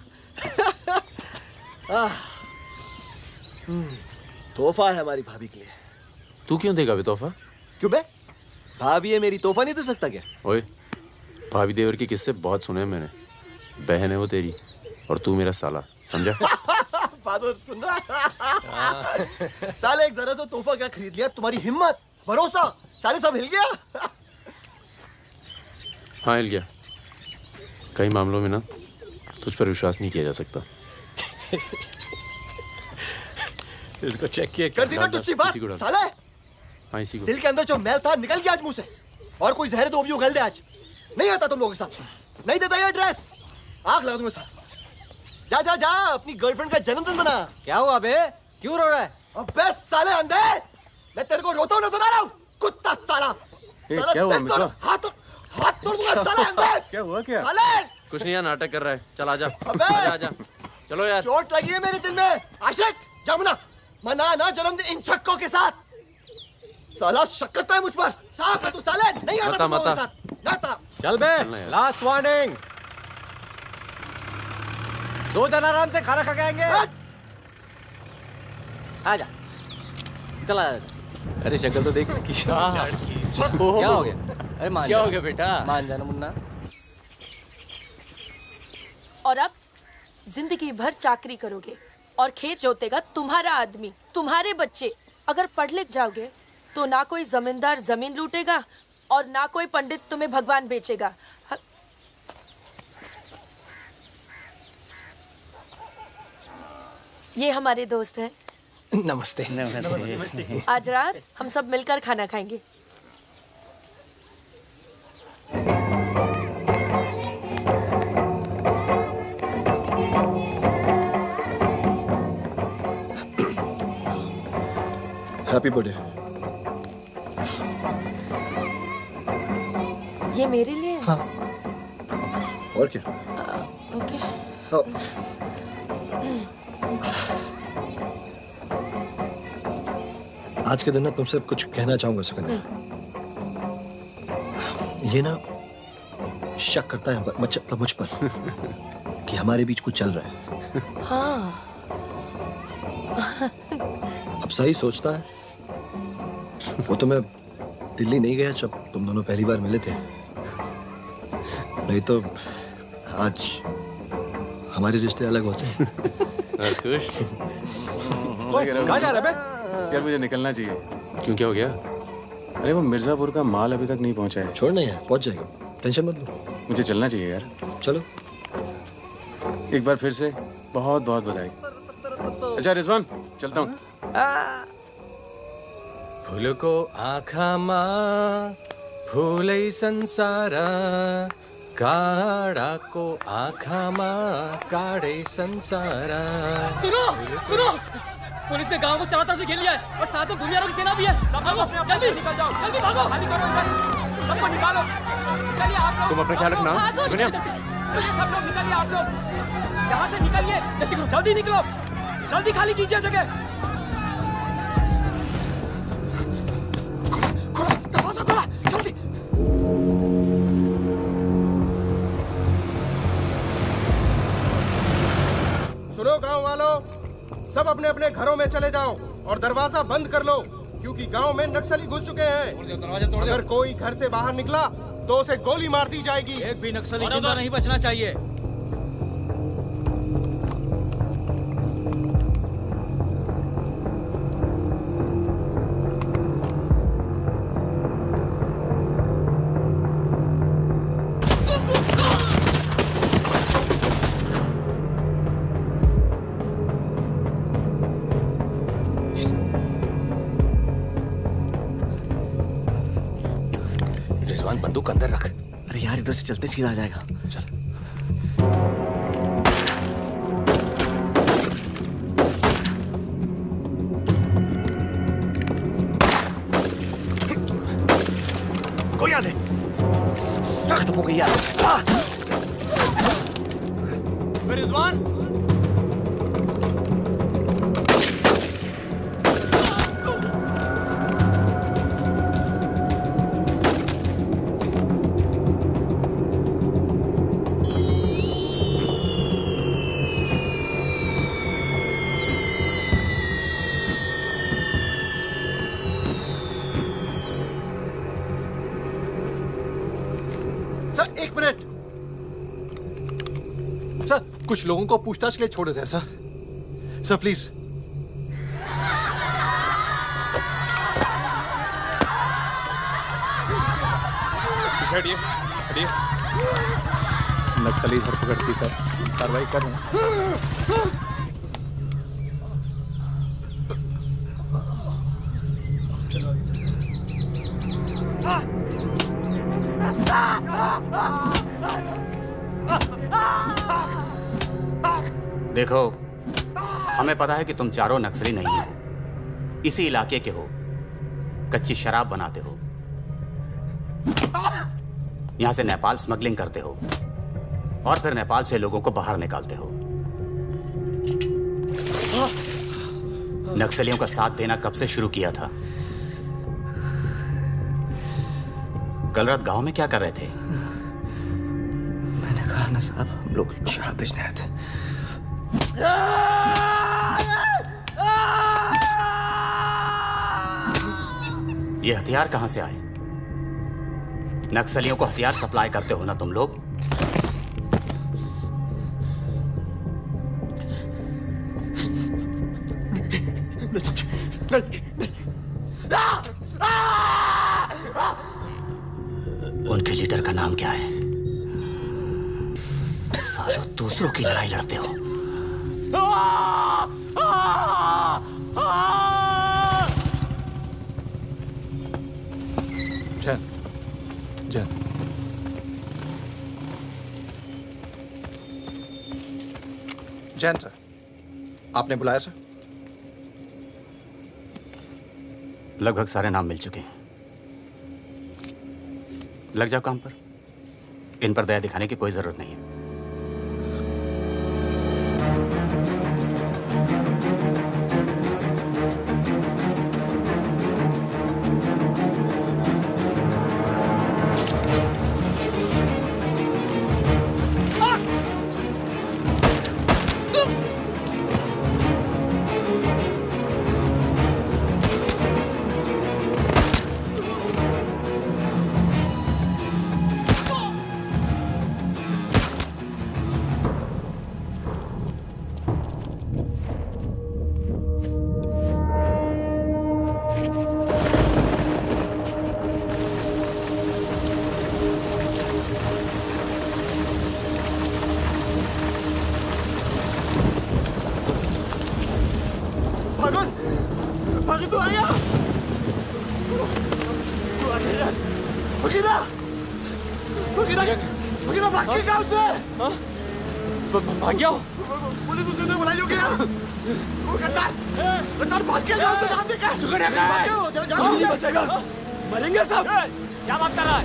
तोहफा है हमारी भाभी के लिए। तू क्यों देगा बे तोहफा? क्यों बे? भाभी है मेरी, तोहफा नहीं दे सकता क्या? ओए, भाभी देवर के किस्से बहुत सुने हैं मैंने। बहन है वो तेरी और तू मेरा साला, समझा? बहादुर सुन रहा? साले एक जरा सा तोहफा क्या खरीद लिया? तुम्हारी हिम्मत, भरोसा, साले सब हिल गया। हाँ हिल गया। कई मामलों में ना तुझ पर विश्वास नहीं किया जा सकता। इसको चेक किए कर दी ना टुच्ची बात साले। हाँ इसी को। दिल के अंदर जो मैल था निकल गया आज मुंह से। और कोई जहर तो भी उगल दे आज। नहीं आता तुम लोगों के साथ। नहीं देता ये ड्रेस, आग लगा दूंगा साथ। जा जा जा अपनी गर्लफ्रेंड का जन्मदिन मना। क्या हुआ बे? क्यों रो रहा है? अबे साले अंधे, मैं तेरे को रोता हुआ नजर आ रहा हूँ, कुत्ता साला। क्या हुआ मित्रा? हाथ तोड़ दूंगा साले अंधे। क्या हुआ क्या? साले कुछ नहीं यार, नाटक कर रहा है। चल आजा। अबे आजा चलो यार। चोट लगी है मेरे दिल में। आशिक जमुना मना ना जन्मदिन इन छक्कों के साथ। साला शक करता है मुझ पर। साफ है तू साले, नहीं आता तुम लोगों के साथ। नाता चल बे, लास्ट वार्निंग। सो जाना आराम से, खाना खा के आएंगे। आजा चला। अरे शक्ल तो देख इसकी। क्या हो गया? अरे मान क्या जा। हो गया बेटा? मान जाना मुन्ना। और अब जिंदगी भर चाकरी करोगे और खेत जोतेगा तुम्हारा आदमी, तुम्हारे बच्चे। अगर पढ़ लिख जाओगे तो ना कोई जमींदार जमीन लूटेगा और ना कोई पंडित तुम्हें भगवान बेचेगा। ये हमारे दोस्त हैं। नमस्ते। नमस्ते। आज रात हम सब मिलकर खाना खाएंगे। Happy birthday. मेरे लिए है? हाँ। और क्या? ओके। आज के दिन ना तुमसे कुछ कहना चाहूंगा सुकन्या। ये ना शक करता है मतलब मुझ पर कि हमारे बीच कुछ चल रहा है। हाँ। अब सही सोचता है। वो तो मैं दिल्ली नहीं गया जब तुम दोनों पहली बार मिले थे, नहीं तो आज हमारे रिश्ते अलग होते हैं। खुश कहाँ जा रहा है? यार मुझे निकलना चाहिए। क्यों, क्या हो गया? अरे वो मिर्जापुर का माल अभी तक नहीं पहुंचा है। छोड़ना है, पहुंच जाएगा, टेंशन मत लो। मुझे चलना चाहिए यार। चलो। एक बार फिर से बहुत बहुत बधाई। अच्छा रिजवान, चलता हूँ। फूलको आँखामा फूलै संसार, काँडाको आँखामा काँडै संसार। सुनो सुनो, पुलिस ने गांव को चारों तरफ से घेर लिया है और साथ में भूमियारों की सेना भी है। सब भागो, जल्दी निकल जाओ, जल्दी भागो, खाली करो इधर, सबको निकालो। चलिए आप लोग, तुम अपना ख्याल रखना। चलिए सब लोग निकलिए, आप लोग यहाँ से निकलिए, जल्दी करो, जल्दी निकलो, जल्दी खाली कीजिए जगह। खोला, दरवाजा खोला, जल्दी। सुनो गांव वालों, सब अपने अपने घरों में चले जाओ और दरवाजा बंद कर लो, क्योंकि गांव में नक्सली घुस चुके हैं। अगर कोई घर से बाहर निकला तो उसे गोली मार दी जाएगी। एक भी नक्सली जिंदा नहीं बचना चाहिए। रिजवान बंदूक अंदर रख। अरे यार इधर से चलते सीधा आ जाएगा। चल। कोई आ दे। खत्म हो गई यार। रिजवान, सर एक मिनट। सर कुछ लोगों को पूछताछ के लिए छोड़ देते हैं सर। Sir please. हटिए हटिए। नक्सली धरपकड़ की सर, कार्रवाई कर रहे हैं। देखो, हमें पता है कि तुम चारों नक्सली नहीं हो, इसी इलाके के हो, कच्ची शराब बनाते हो, यहां से नेपाल स्मगलिंग करते हो और फिर नेपाल से लोगों को बाहर निकालते हो। नक्सलियों का साथ देना कब से शुरू किया था? कल रात गांव में क्या कर रहे थे? मैंने कहा ना साहब, हम लोग शराब बेचने आए थे। ये हथियार कहां से आए? नक्सलियों को हथियार सप्लाई करते हो ना तुम लोग? उनके लीडर का नाम क्या है? सालों दूसरों की लड़ाई लड़ते हो। जैन, जैन। जैन सर, आपने बुलाया सर? लगभग सारे नाम मिल चुके हैं। लग जाओ काम पर। इन पर दया दिखाने की कोई जरूरत नहीं है। भागो तू आया भगीरा भगीरा भगीरा भाग के गांव से भाग गया पुलिस उसे ने बुलाई होगी वो गद्दार भाग के गांव से नाम दे के सुगड़िया कहाँ है? बचेगा मरेंगे सब। क्या बात कर रहा है?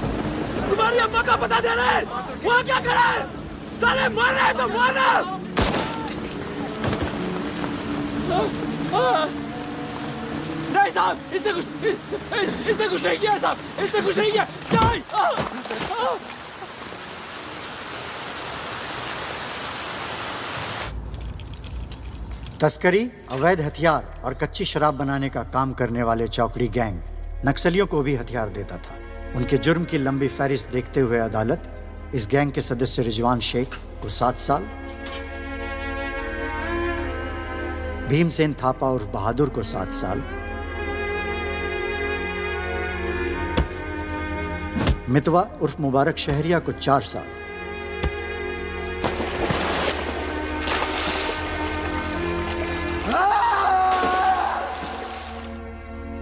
तुम्हारी अम्मा का पता दे रहे हैं वहाँ क्या कर रहा है? साले मर रहे हैं तो मारना। नहीं साहब, इसने कुछ नहीं किया साहब, इसने कुछ नहीं किया। नहीं। तस्करी, अवैध हथियार और कच्ची शराब बनाने का काम करने वाले चौकड़ी गैंग नक्सलियों को भी हथियार देता था। उनके जुर्म की लंबी फहरिस्त देखते हुए अदालत इस गैंग के सदस्य रिजवान शेख को 7 साल, भीमसेन थापा उर्फ बहादुर को 7 साल, मितवा उर्फ मुबारक शहरिया को 4 साल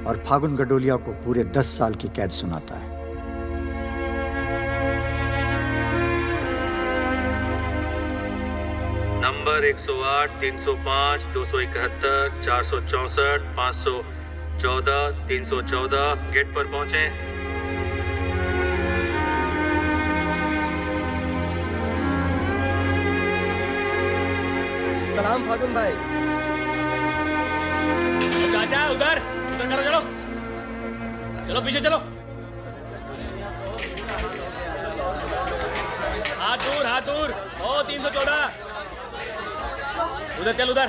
और फागुन गडोलिया को पूरे 10 साल की कैद सुनाता है। नंबर 108, 305, 271, 464, 514, 314 गेट पर पहुंचे। सलाम फागुन भाई। चाचा उधर करो, चलो चलो पीछे चलो। हाथ दूर। ओ 314 उधर चल, उधर।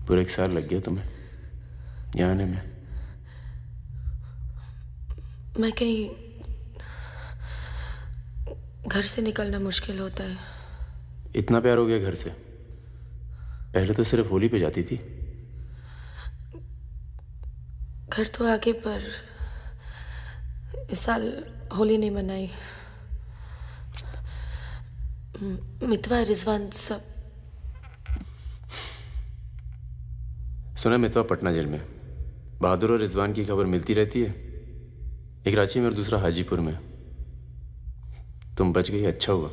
पूरे 1 साल लग गया तुम्हें यहाँ आने में। मैं कहीं घर से निकलना मुश्किल होता है। इतना प्यार हो गया घर से? पहले तो सिर्फ होली पे जाती थी। घर तो आगे, पर इस साल होली नहीं मनाई। मितवा, रिजवान सब। सुना मितवा पटना जेल में। बहादुर और रिजवान की खबर मिलती रहती है, एक रांची में और दूसरा हाजीपुर में। तुम बच गई, अच्छा हुआ।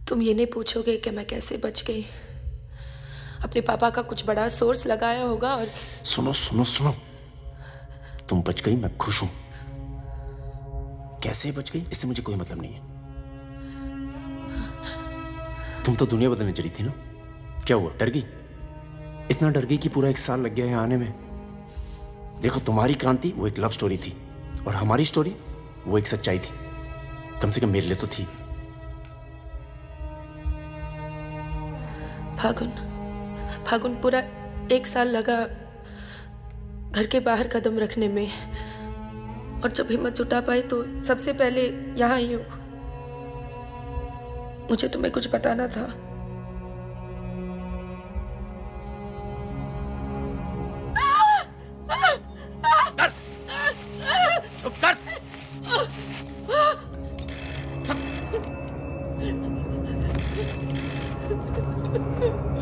तुम ये नहीं पूछोगे कि मैं कैसे बच गई। अपने पापा का कुछ बड़ा सोर्स लगाया होगा और सुनो, तुम बच गई, मैं खुश हूं। कैसे बच गई इससे मुझे कोई मतलब नहीं है। तुम तो दुनिया बदलने चली थी ना, क्या हुआ? डर गई? इतना डर गई कि पूरा 1 साल लग गया है आने में। देखो, तुम्हारी क्रांति वो एक लव स्टोरी थी और हमारी स्टोरी वो एक सच्चाई थी। कम से कम मेरे लिए तो थी। फागुन पूरा 1 साल लगा घर के बाहर कदम रखने में, और जब हिम्मत जुटा पाई तो सबसे पहले यहाँ आई हूँ। मुझे तुम्हें कुछ बताना था।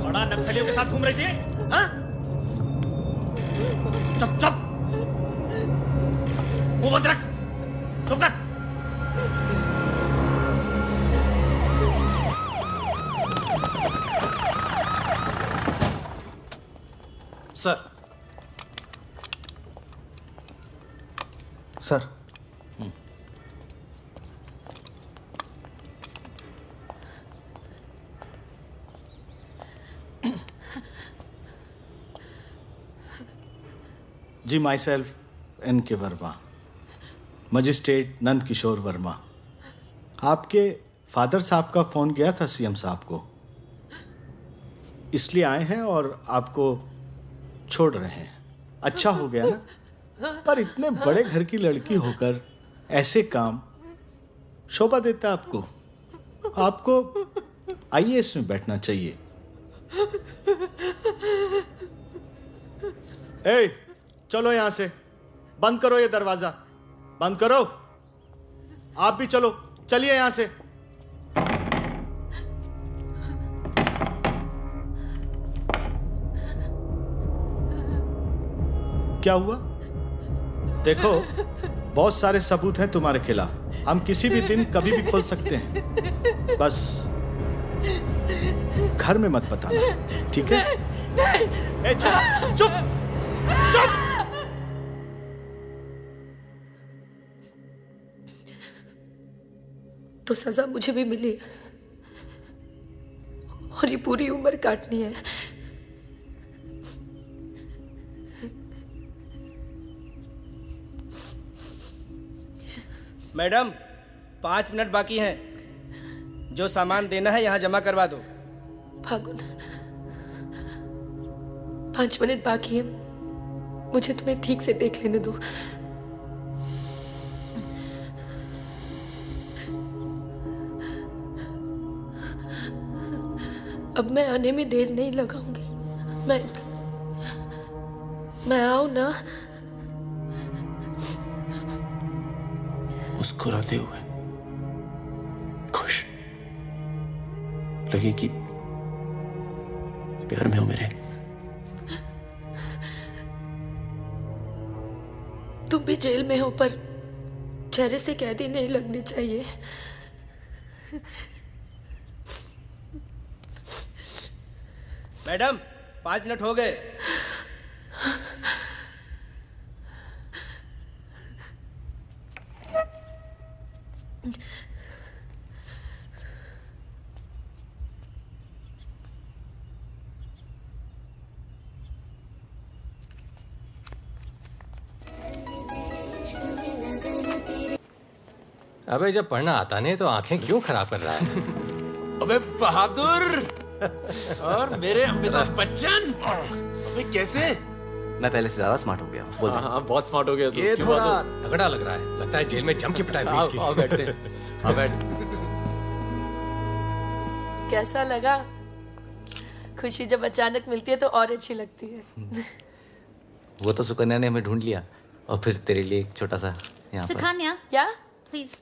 बड़ा नक्सलियों के साथ घूम रही थी, हाँ? चुप। मुंह बंद रख, चुप कर। Sir. Sir ji, myself N.K. Verma, magistrate Nand Kishore Verma. आपके फादर साहब का फ़ोन गया था सीएम साहब को, इसलिए आए हैं और आपको छोड़ रहे हैं। अच्छा हो गया ना, पर इतने बड़े घर की लड़की होकर ऐसे काम शोभा देता आपको। आपको आईएएस में बैठना चाहिए। ए, चलो यहां से, बंद करो ये दरवाजा, बंद करो। आप भी चलो, चलिए यहां से। क्या हुआ? देखो, बहुत सारे सबूत हैं तुम्हारे खिलाफ। हम किसी भी दिन कभी भी खोल सकते हैं। बस घर में मत बताना, ठीक है? ए, चुप चुप चुप। तो सजा मुझे भी मिली है और ये पूरी उम्र काटनी है। मैडम 5 मिनट बाकी हैं, जो सामान देना है यहाँ जमा करवा दो। फागुन, 5 मिनट बाकी है, मुझे तुम्हें ठीक से देख लेने दो। अब मैं आने में देर नहीं लगाऊंगी। मैं आऊं ना? मुस्कुराते हुए, खुश, लगे कि प्यार में हो मेरे। तुम भी जेल में हो, पर चेहरे से कैदी नहीं लगनी चाहिए। मैडम 5 मिनट हो गए। अबे जब पढ़ना आता नहीं तो आंखें क्यों खराब कर रहा है? अबे बहादुर और मेरे अमिताभ बच्चन, अबे कैसे? मैं पहले से ज्यादा स्मार्ट हो गया हूँ। बोल दे। हाँ, बहुत स्मार्ट हो गया तू। ये क्यों थोड़ा बात तगड़ा लग रहा है, लगता है जेल में जम की पिटाई हुई इसकी। आओ बैठते हैं। आओ बैठ। कैसा लगा? खुशी जब अचानक मिलती है तो और अच्छी लगती है। वो तो सुकन्या ने हमें ढूंढ लिया और फिर तेरे लिए एक छोटा सा यहाँ पर। सुकन्या, या प्लीज।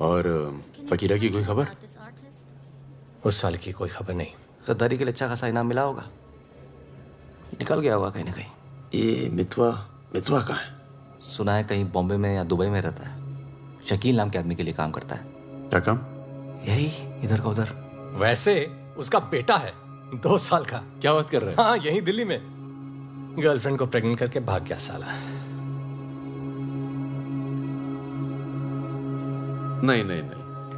और फकीरा की कोई खबर? उस साल की कोई खबर नहीं। गद्दारी के लिए अच्छा खासा इनाम मिला होगा, निकल गया होगा कहीं ना कहीं। ये मितवा कहाँ है? सुना है कहीं बॉम्बे में या दुबई में रहता है। शकील नाम के आदमी के लिए काम करता है। क्या काम? यही इधर का उधर। वैसे उसका बेटा है 2 साल का। क्या बात कर रहे हैं? हाँ, यहीं दिल्ली में गर्लफ्रेंड को प्रेग्नेंट करके भाग गया साला। नहीं,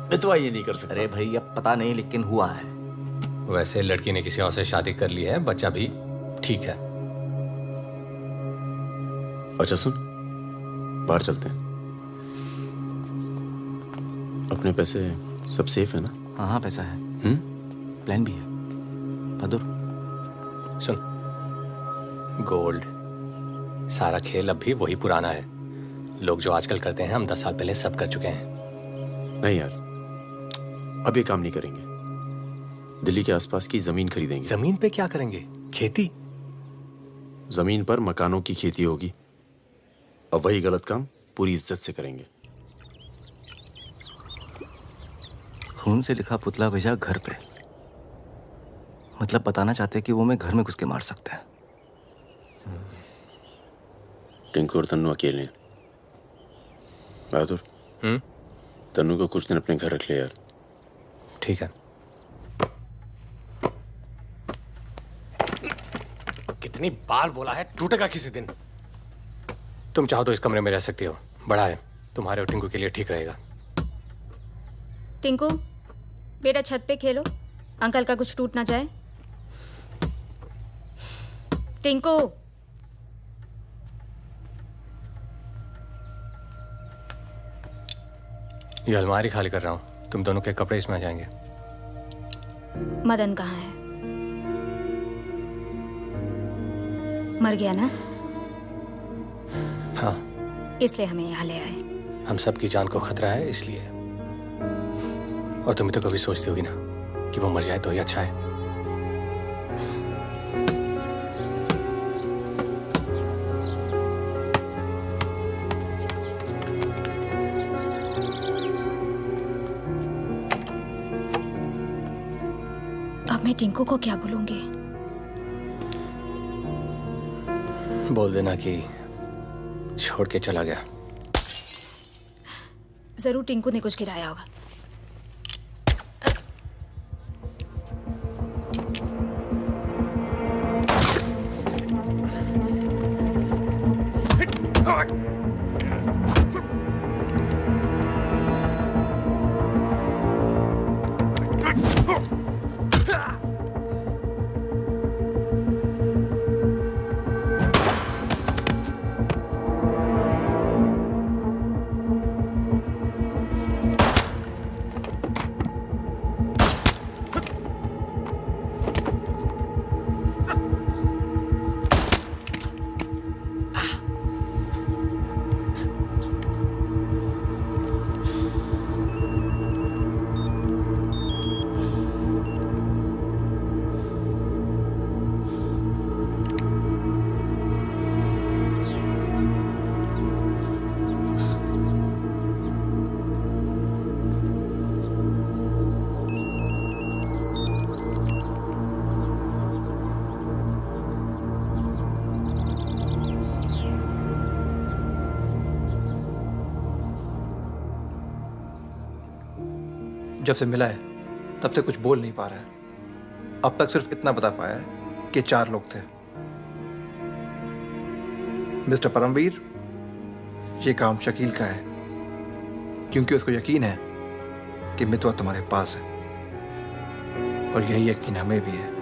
मितवा ये नहीं कर सकता। अरे भाई, अब पता नहीं, लेकिन हुआ है। वैसे लड़की ने किसी और से शादी कर ली है, बच्चा भी ठीक है। अच्छा सुन, बाहर चलते हैं। अपने पैसे सब सेफ है ना? हाँ, पैसा है। प्लान भी है। बहादुर सुन, गोल्ड सारा खेल अब भी वही पुराना है। लोग जो आजकल करते हैं हम 10 साल पहले सब कर चुके हैं। नहीं यार, अब ये काम नहीं करेंगे। दिल्ली के आसपास की जमीन खरीदेंगे। जमीन पे क्या करेंगे? खेती? जमीन पर मकानों की खेती होगी। अब वही गलत काम पूरी इज्जत से करेंगे। खून से लिखा पुतला भेजा घर पे, मतलब बताना चाहते कि वो मैं घर में घुस के मार सकते हैं। टिंकू और तन्नू अकेले हैं। बहादुर, तन्नू को कुछ दिन अपने घर रख ले यार। ठीक है। कितनी बार बोला है, टूटेगा किसी दिन। तुम चाहो तो इस कमरे में रह सकती हो, बड़ा है, तुम्हारे और टिंकू के लिए ठीक रहेगा। टिंकू बेटा छत पे खेलो, अंकल का कुछ टूट ना जाए। टिंकू ये अलमारी खाली कर रहा हूँ, तुम दोनों के कपड़े इसमें आ जाएंगे। मदन कहाँ है? मर गया ना? हाँ, इसलिए हमें यहाँ ले आए। हम सबकी जान को खतरा है इसलिए। और तुम तो कभी सोचती होगी ना कि वो मर जाए तो ही अच्छा है। अब मैं टिंकू को क्या बोलूंगी? बोल देना कि छोड़ के चला गया। जरूर टिंकू ने कुछ गिराया होगा। जब से मिला है तब से कुछ बोल नहीं पा रहा है। अब तक सिर्फ इतना बता पाया है कि 4 लोग थे। मिस्टर परमवीर, ये काम शकील का है क्योंकि उसको यकीन है कि मितवा तुम्हारे पास है और यही यकीन हमें भी है।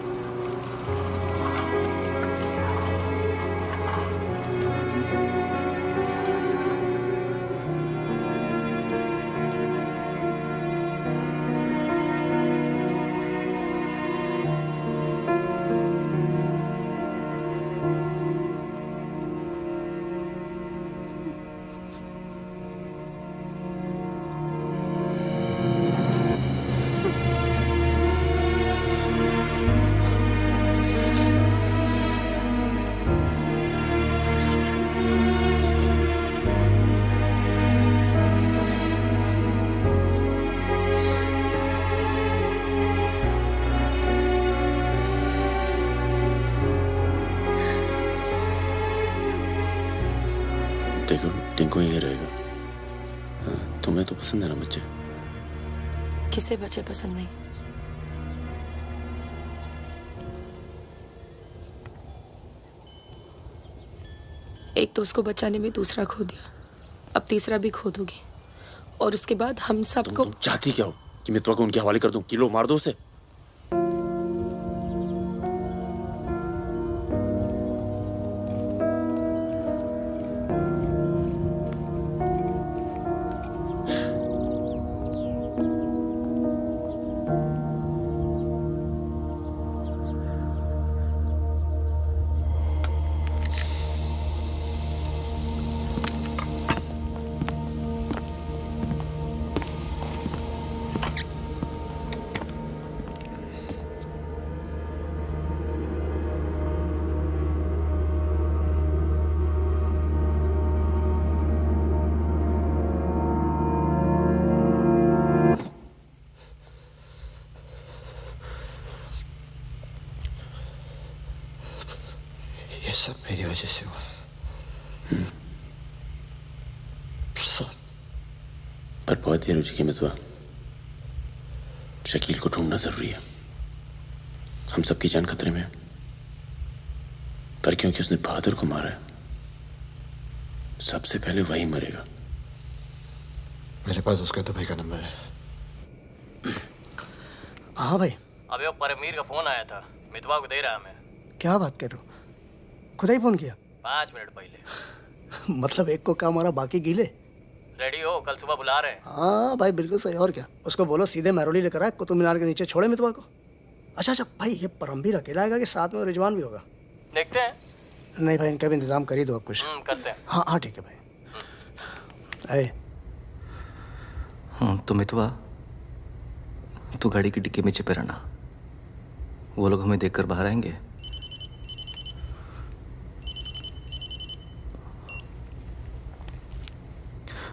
देखो टिंकू यही रहेगा। हाँ, तुम्हें तो पसंद है ना बच्चे? किसे बच्चे पसंद नहीं? एक तो उसको बचाने में दूसरा खो दिया, अब तीसरा भी खो दोगी और उसके बाद हम सबको। तुम चाहती क्या हो कि मितवा को उनके हवाले कर दूं? किलो मार दो उसे। ये सब मेरी वजह से हुआ। सब। पर बहुत देर हो चुकी है मितवा। शकील को ढूंढना जरूरी है। हम सबकी जान खतरे में है। पर क्योंकि उसने बहादुर को मारा है, सबसे पहले वही मरेगा। मेरे पास उसका तो भाई का नंबर है। हाँ भाई। अबे वो परमीर का फोन आया था, मितवा को दे रहा है हमें। क्या बात कर रहे हो? खुदा ही फोन किया? 5 मिनट पहले। मतलब एक को काम हमारा बाकी गीले। रेडी हो, कल सुबह बुला रहे हैं। हाँ भाई बिल्कुल सही। और क्या, उसको बोलो सीधे महरौली लेकर आए, कुतुब मीनार के नीचे छोड़े मितवा को। अच्छा भाई, ये परमवीर अकेला आएगा कि साथ में रिजवान भी होगा? देखते हैं। नहीं भाई, इनका भी इंतजाम कर ही दो आप कुछ। करते हैं। हाँ ठीक है भाई। तो मितवा, तू गाड़ी की डिक्की में छिपे रहना, वो लोग हमें देखकर बाहर आएंगे।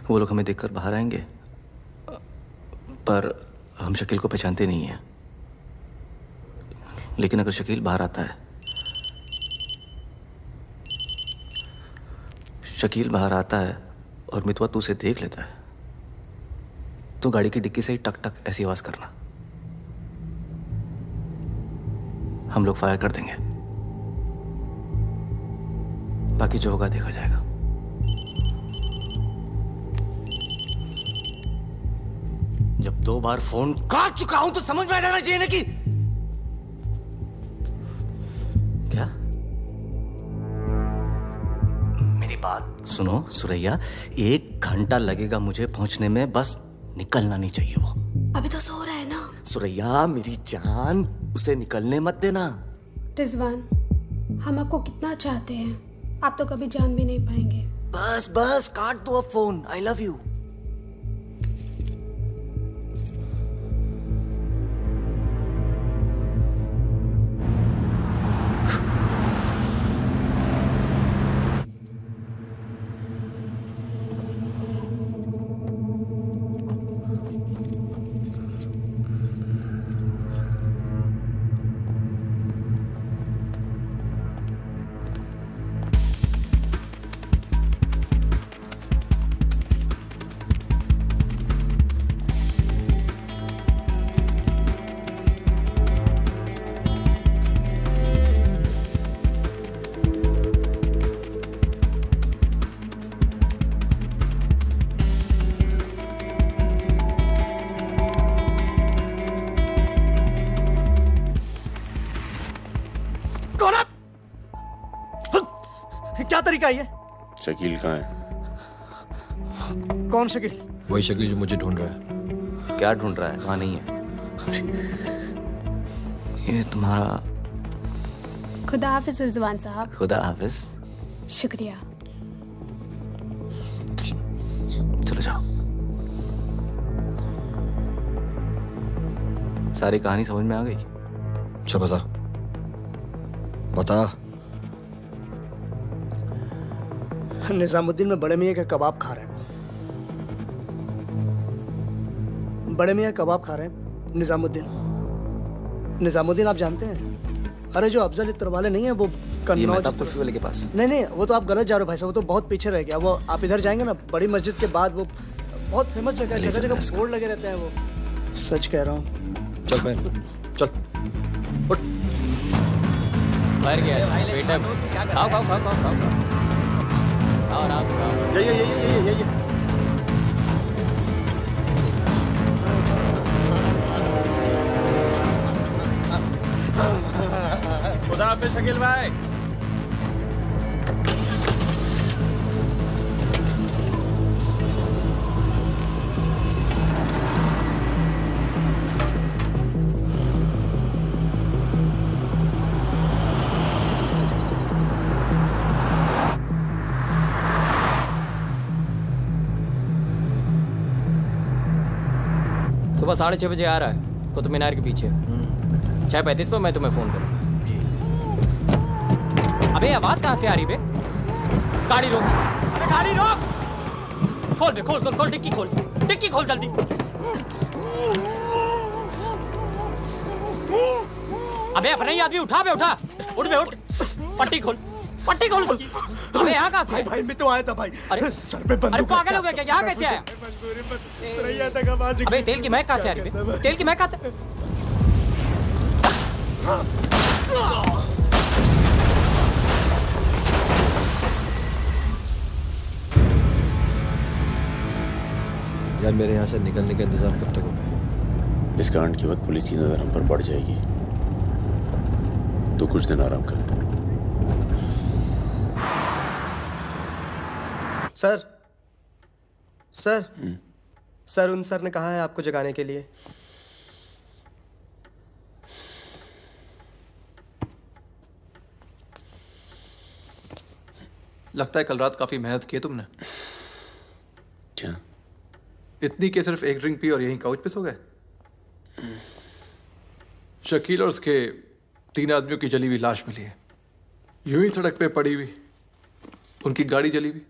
वो लोग हमें देखकर बाहर आएंगे, पर हम शकील को पहचानते नहीं हैं। लेकिन अगर शकील बाहर आता है, शकील बाहर आता है और मितवा तू उसे देख लेता है, तो गाड़ी की डिक्की से ही टक टक ऐसी आवाज करना, हम लोग फायर कर देंगे। बाकी जो होगा देखा जाएगा। जब 2 बार फोन काट चुका हूं तो समझ में आ जाना चाहिए ना कि क्या। मेरी बात सुनो सुरैया, 1 घंटा लगेगा मुझे पहुंचने में, बस निकलना नहीं चाहिए वो। अभी तो सो रहा है ना। सुरैया मेरी जान, उसे निकलने मत देना। रिजवान, हम आपको कितना चाहते हैं, आप तो कभी जान भी नहीं पाएंगे। बस बस काट दो अब फोन। I love you. क्या तरीका है ये? शकील कहाँ है? कौन शकील? वही शकील जो मुझे ढूंढ रहा है। क्या ढूंढ रहा है? वहां नहीं है। ये तुम्हारा। खुदा हाफिज रिजवान साहब। खुदा हाफिज। शुक्रिया। चलो जाओ। सारी कहानी समझ में आ गई? अच्छा बता बता। निजामुद्दीन में बड़े मियाँ का कबाब खा रहे हैं। बड़े मियाँ कबाब खा रहे हैं। निजामुद्दीन आप जानते हैं? अरे जो अफजल इत्र वाले नहीं है वो कन्नौज कुल्फी वाले के पास। नहीं वो तो आप गलत जा रहे हो भाई साहब, वो तो बहुत पीछे रह गया। वो आप इधर जाएंगे ना, बड़ी मस्जिद के बाद, वो बहुत फेमस जगह है, जगह जगह बोर्ड लगे रहते हैं। वो सच कह रहा हूँ। चल मैं चल उठ। फायर किया है बेटा। खाओ खाओ खाओ खाओ खाओ आराम से। ये खुदा हाफिज शकील भाई। सुबह 6:30 बजे आ रहा है, कुतुब मीनार के पीछे। 6:35 पर मैं तुम्हें फोन करूंगा। अबे आवाज कहाँ से आ रही बे? गाड़ी रोक, अबे गाड़ी रोक। खोल बे, खोल खोल खोल, डिक्की खोल, डिक्की खोल जल्दी। अबे अपना ही आदमी उठा बे, उठा, उठ बे उठ। पट्टी खोल, पट्टी खोल उसकी। अबे यहाँ कहाँ से? भाई मैं तो आया था भाई। अरे सर पे बंदूक। अरे पागल हो गया क्या? यहाँ कैसे आया? अबे तेल की महक कहाँ से आ रही है? तेल की महक कहाँ से? यार मेरे यहाँ से निकलने का इंतजाम कब तक होगा? इस कांड के बाद पुलिस की नजर हम पर बढ़ जाएगी। तो कुछ दिन आराम कर। सर सर सर उन सर ने कहा है आपको जगाने के लिए। लगता है कल रात काफी मेहनत की है तुमने। क्या? इतनी कि सिर्फ एक ड्रिंक पी और यहीं काउच पे सो गए? शकील और उसके 3 आदमियों की जली हुई लाश मिली है, यूं ही सड़क पे पड़ी हुई। उनकी गाड़ी जली हुई।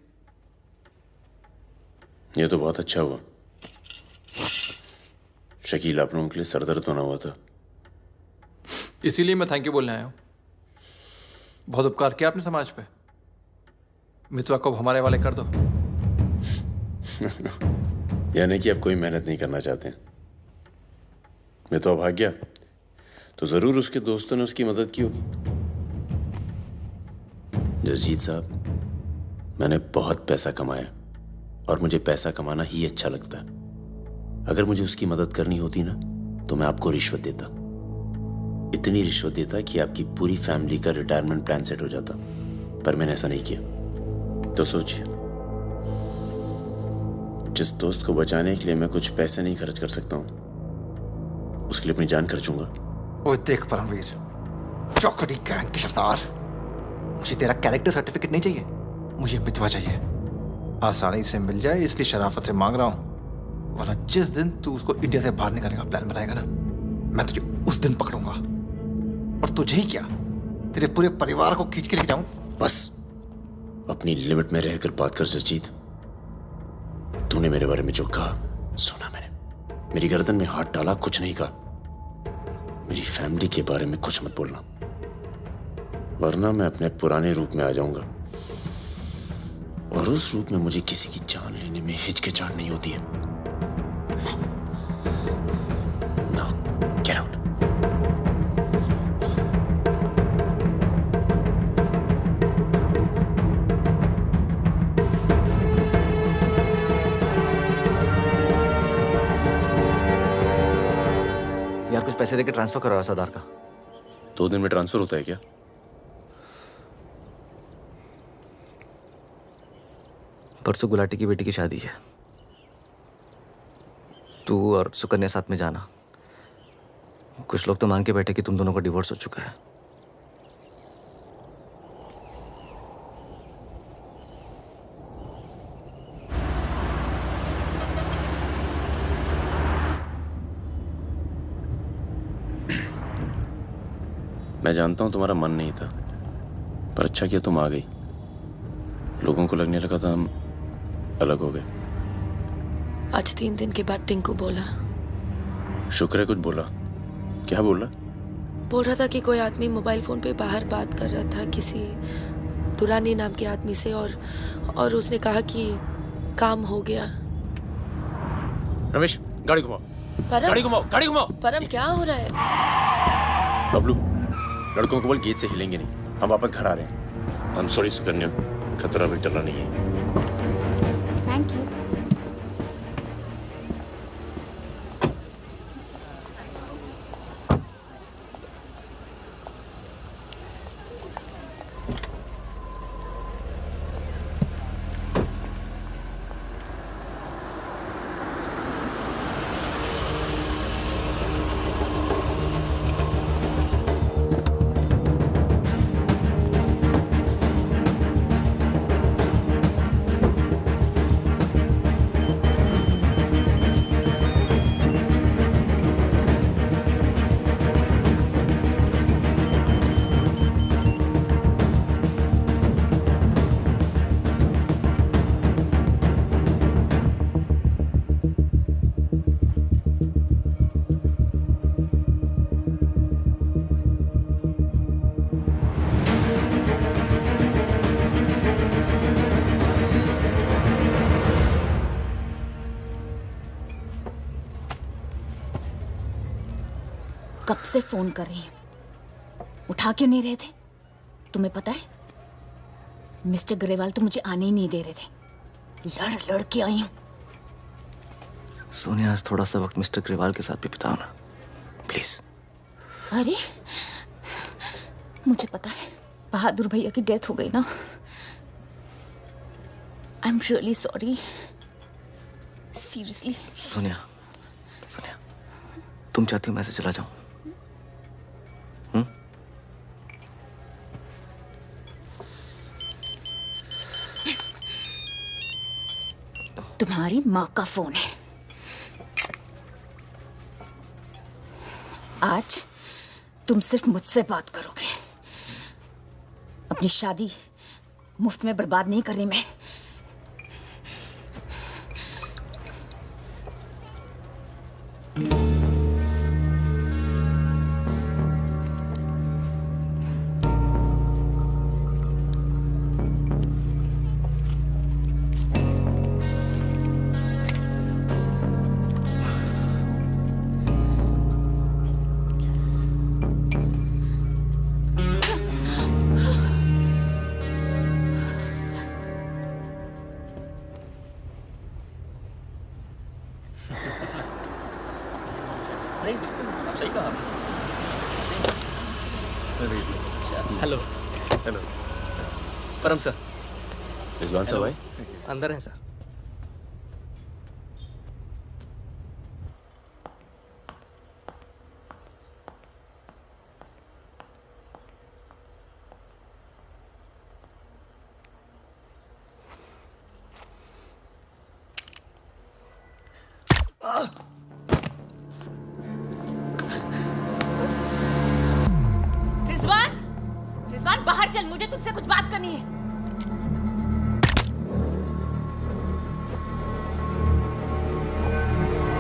ये तो बहुत अच्छा हुआ। शकील आप लोगों के लिए सरदर्द बना हुआ था। इसीलिए मैं थैंक यू बोलने आया हूं। बहुत उपकार किया आपने समाज पे। मितवा को हमारे वाले कर दो। यानी कि अब कोई मेहनत नहीं करना चाहते। मितवा भाग गया तो जरूर उसके दोस्तों ने उसकी मदद की होगी। जसजीत साहब, मैंने बहुत पैसा कमाया और मुझे पैसा कमाना ही अच्छा लगता है। अगर मुझे उसकी मदद करनी होती ना तो मैं आपको रिश्वत देता, इतनी रिश्वत देता कि आपकी पूरी फैमिली का रिटायरमेंट प्लान सेट हो जाता। पर मैंने ऐसा नहीं किया। तो सोचिए, जिस दोस्त को बचाने के लिए मैं कुछ पैसे नहीं खर्च कर सकता हूं, उसके लिए अपनी जान खर्चूंगा। ओए देख परमवीर, चौकड़ी गैंग की सरदार, मुझे तेरा कैरेक्टर सर्टिफिकेट नहीं चाहिए, मुझे मितवा चाहिए। आसानी से मिल जाए इसलिए शराफत से मांग रहा हूं, वरना जिस दिन तू उसको इंडिया से बाहर निकालने का प्लान बनाएगा ना, मैं तुझे उस दिन पकड़ूंगा। और तुझे ही क्या, तेरे पूरे परिवार को खींच के लेके जाऊं। बस अपनी लिमिट में रहकर बात कर जसजीत। तूने मेरे बारे में जो कहा सुना मैंने। मेरी गर्दन में हाथ डाला, कुछ नहीं कहा। मेरी फैमिली के बारे में कुछ मत बोलना, वरना मैं अपने पुराने रूप में आ जाऊंगा और उस रूप में मुझे किसी की जान लेने में हिचकिचाहट नहीं होती है। Now, get out. यार कुछ पैसे देके ट्रांसफर करो सरदार का। 2 दिन में ट्रांसफर होता है क्या? परसों गुलाटी की बेटी की शादी है, तू और सुकन्या साथ में जाना। कुछ लोग तो मान के बैठे कि तुम दोनों का डिवोर्स हो चुका है। मैं जानता हूं तुम्हारा मन नहीं था, पर अच्छा किया तुम आ गई। लोगों को लगने लगा था हम अलग हो गए। आज 3 दिन के बाद टिंकू बोला। शुक्र है कुछ बोला। क्या बोला? बोल रहा था कि कोई आदमी मोबाइल फोन पे बाहर बात कर रहा था किसी दुरानी नाम के आदमी से, और उसने कहा कि काम हो गया। रमेश, गाड़ी घुमाओ। परम, गाड़ी घुमाओ, गाड़ी घुमाओ। परम क्या हो रहा है? बबलू, लड़कों को बोल गेट से हिलेंगे नहीं, हम वापस घर आ रहे हैं। I'm sorry सुकन्या, खतरा भी टला नहीं है। Thank you. कब से फोन कर रही हूँ, उठा क्यों नहीं रहे थे? तुम्हें पता है मिस्टर ग्रेवाल तो मुझे आने ही नहीं दे रहे थे। लड़ लड़ के आई हूँ। सोनिया आज थोड़ा सा वक्त मिस्टर ग्रेवाल के साथ भी बिताओ ना, प्लीज। अरे मुझे पता है बहादुर भैया की डेथ हो गई ना। I am really sorry, seriously. Sonia, Sonia, तुम चाहती हो मैं ऐसे चला जाऊं? तुम्हारी माँ का फोन है। आज तुम सिर्फ मुझसे बात करोगे। अपनी शादी मुफ्त में बर्बाद नहीं कर रही मैं। नहीं बिल्कुल आप सही कहा। Hello hello. परम सर। रिजवान साहब आए? अंदर हैं सर। रिजवान, रिजवान बाहर चल, मुझे तुझसे कुछ बात करनी है।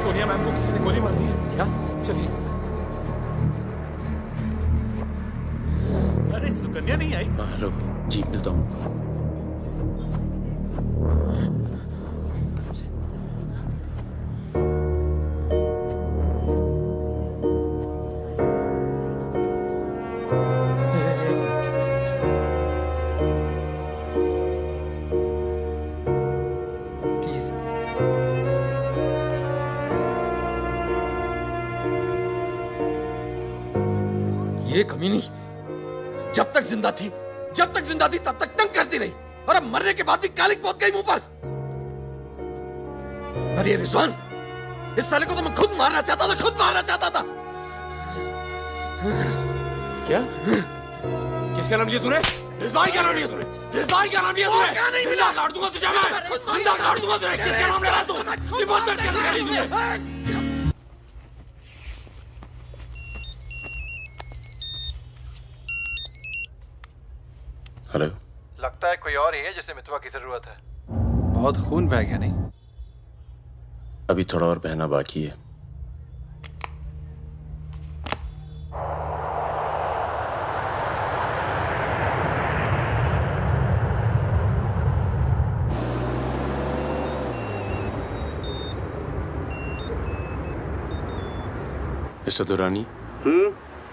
सोनिया मैम को किसी ने गोली मार दी है। क्या? चलिए। अरे सुकन्या नहीं आई? हेलो जी, मिलता हूँ। ये कमीनी जब तक जिंदा थी तब तक तंग करती रही, और अब मरने के बाद भी कालिक पहुंच गई मुंह पर। अरे ये रिजवान, इस साले को तो मैं खुद मारना चाहता था। क्या? किसका नाम लिया तूने? रिजवान क्या नाम लिया तूने? क्या नहीं मिला? काट दूंगा तुझे मैं, जिंदा काट दूंगा तुझे। किसका नाम ले रहा तू? ये बहुत दर्द कैसे करी तूने? हेलो। लगता है कोई और ही है जिसे मितवा की जरूरत है। बहुत खून बह गया नहीं? अभी थोड़ा और बहना बाकी है। Mister Durrani,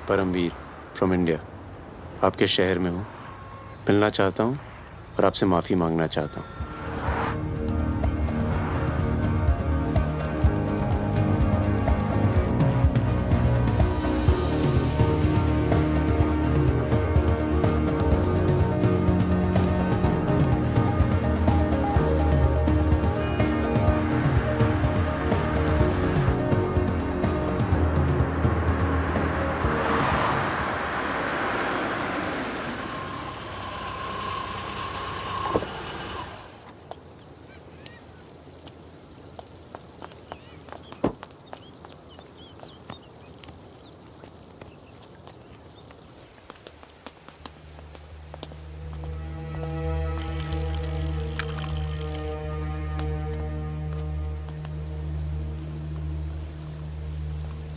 Paramveer from India, आपके शहर में हूँ, मिलना चाहता हूँ और आपसे माफ़ी मांगना चाहता हूँ।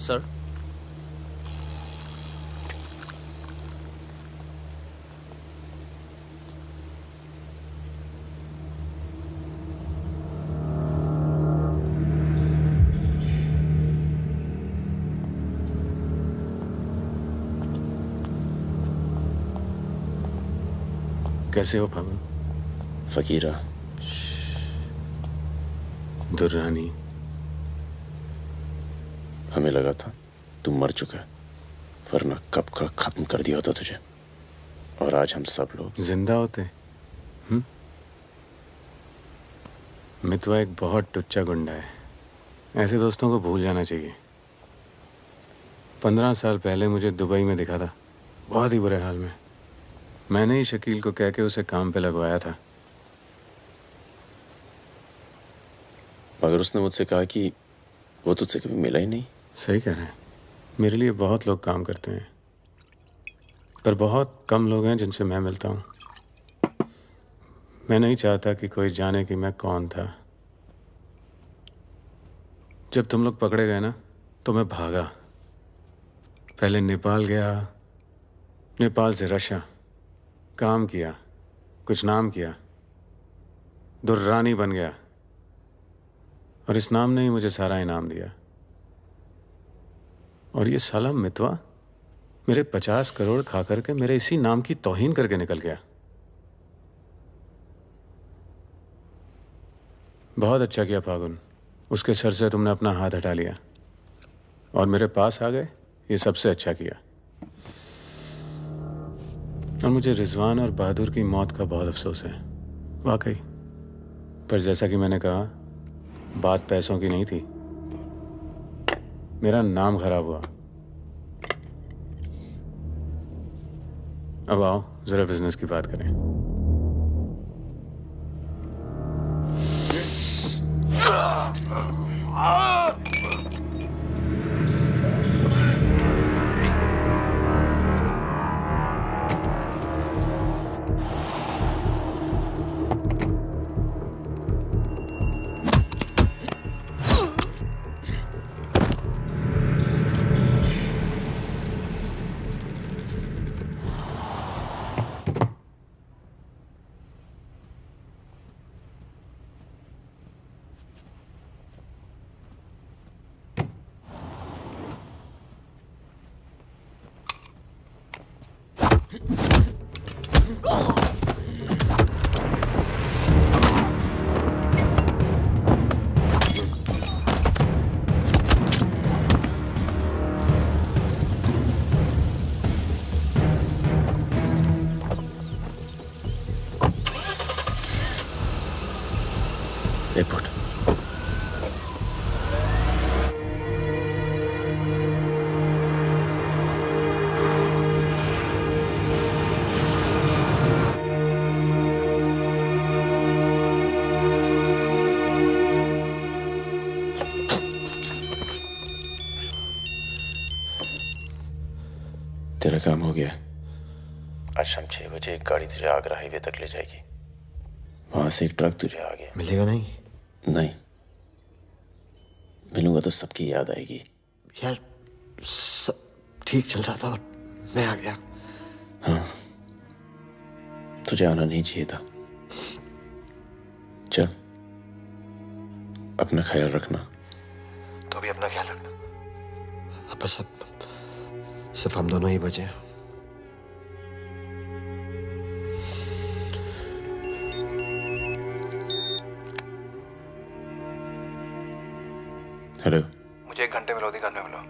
सर, कैसे हो पवन? फकीरा, दुर्रानी, हमें लगा था तू मर चुका है, वरना कब का खत्म कर दिया होता तुझे। और आज हम सब लोग जिंदा होते। मितवा एक बहुत टुच्चा गुंडा है, ऐसे दोस्तों को भूल जाना चाहिए। 15 साल पहले मुझे दुबई में दिखा था, बहुत ही बुरे हाल में। मैंने ही शकील को कह के उसे काम पे लगवाया था। मगर उसने मुझसे कहा कि वो तुझसे कभी मिला ही नहीं। सही कह रहे हैं, मेरे लिए बहुत लोग काम करते हैं, पर बहुत कम लोग हैं जिनसे मैं मिलता हूँ। मैं नहीं चाहता कि कोई जाने कि मैं कौन था। जब तुम लोग पकड़े गए ना तो मैं भागा। पहले नेपाल गया, नेपाल से रशिया, काम किया, कुछ नाम किया, दुर्रानी बन गया, और इस नाम ने ही मुझे सारा इनाम दिया। और ये साला मितवा मेरे 50 करोड़ खा करके मेरे इसी नाम की तौहीन करके निकल गया। बहुत अच्छा किया फागुन, उसके सर से तुमने अपना हाथ हटा लिया और मेरे पास आ गए, ये सबसे अच्छा किया। और मुझे रिजवान और बहादुर की मौत का बहुत अफसोस है, वाकई। पर जैसा कि मैंने कहा, बात पैसों की नहीं थी, मेरा नाम खराब हुआ। अब आओ जरा बिजनेस की बात करें। रिपोर्ट। तेरा काम हो गया। आज शाम 6 बजे एक गाड़ी तुझे आगरा हाईवे तक ले जाएगी। वहां से एक ट्रक तुझे आगे मिलेगा नहीं? नहीं, मिलूंगा तो सबकी याद आएगी। यार सब ठीक चल रहा था और मैं आ गया। हाँ, तुझे आना नहीं चाहिए था। चल, अपना ख्याल रखना। तो भी अपना ख्याल रखना। अब बस सिर्फ हम दोनों ही बचे हैं। हेलो, मुझे 1 घंटे में लोधीगढ़ में मिलो।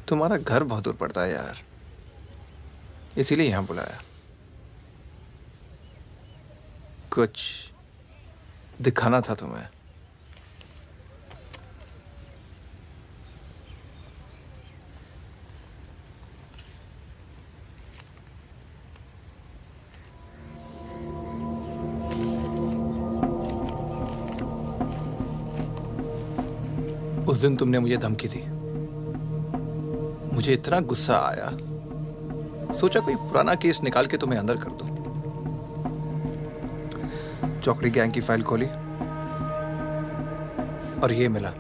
तुम्हारा घर बहुत दूर पड़ता है यार, इसीलिए यहाँ बुलाया। कुछ दिखाना था तुम्हें। उस दिन तुमने मुझे धमकी दी, मुझे इतना गुस्सा आया, सोचा कोई पुराना केस निकाल के तुम्हें अंदर कर दूं। चौकड़ी गैंग की फाइल खोली, और ये मिला।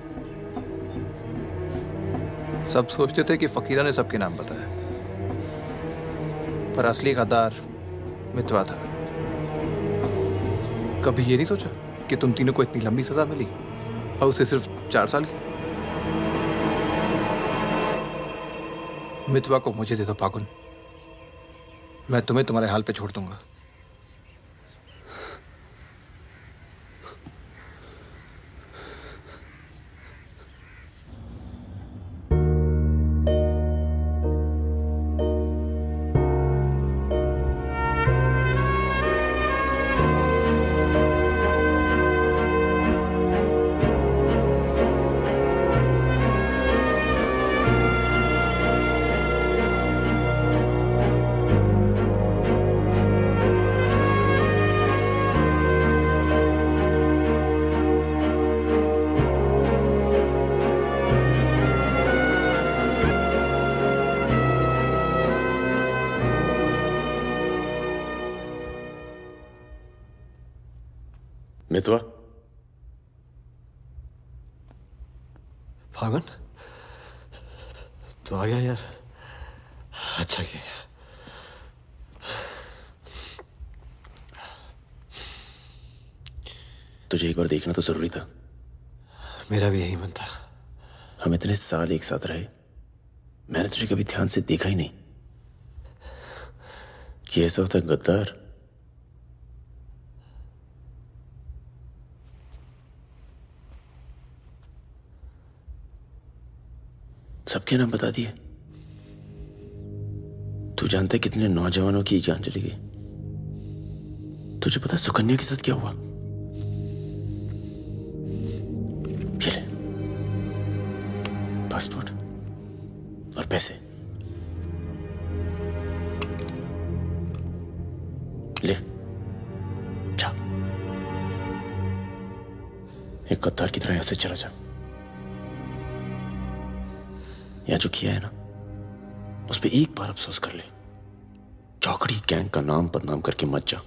सब सोचते थे कि फकीरा ने सबके नाम बताया, पर असली गद्दार मितवा था। कभी ये नहीं सोचा कि तुम तीनों को इतनी लंबी सजा मिली और उसे सिर्फ 4 साल की? मितवा को मुझे दे दो फागुन, मैं तुम्हें तुम्हारे हाल पे छोड़ दूंगा। मितवा, फागुन तो आ गया यार, अच्छा किया। तुझे एक बार देखना तो जरूरी था। मेरा भी यही मन था। हम इतने साल एक साथ रहे, मैंने तुझे कभी ध्यान से देखा ही नहीं कि ऐसा होता है गद्दार। सबके नाम बता दिए। तू जानता है कितने नौजवानों की जान चली गई? तुझे पता है सुकन्या के साथ क्या हुआ? चले, पासपोर्ट और पैसे ले, जा। एक गद्दार की तरह यहां से चला जा। या जो किया है ना, उस पर एक बार अफसोस कर ले। चौकड़ी गैंग का नाम बदनाम करके मत जा।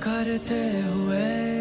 करते हुए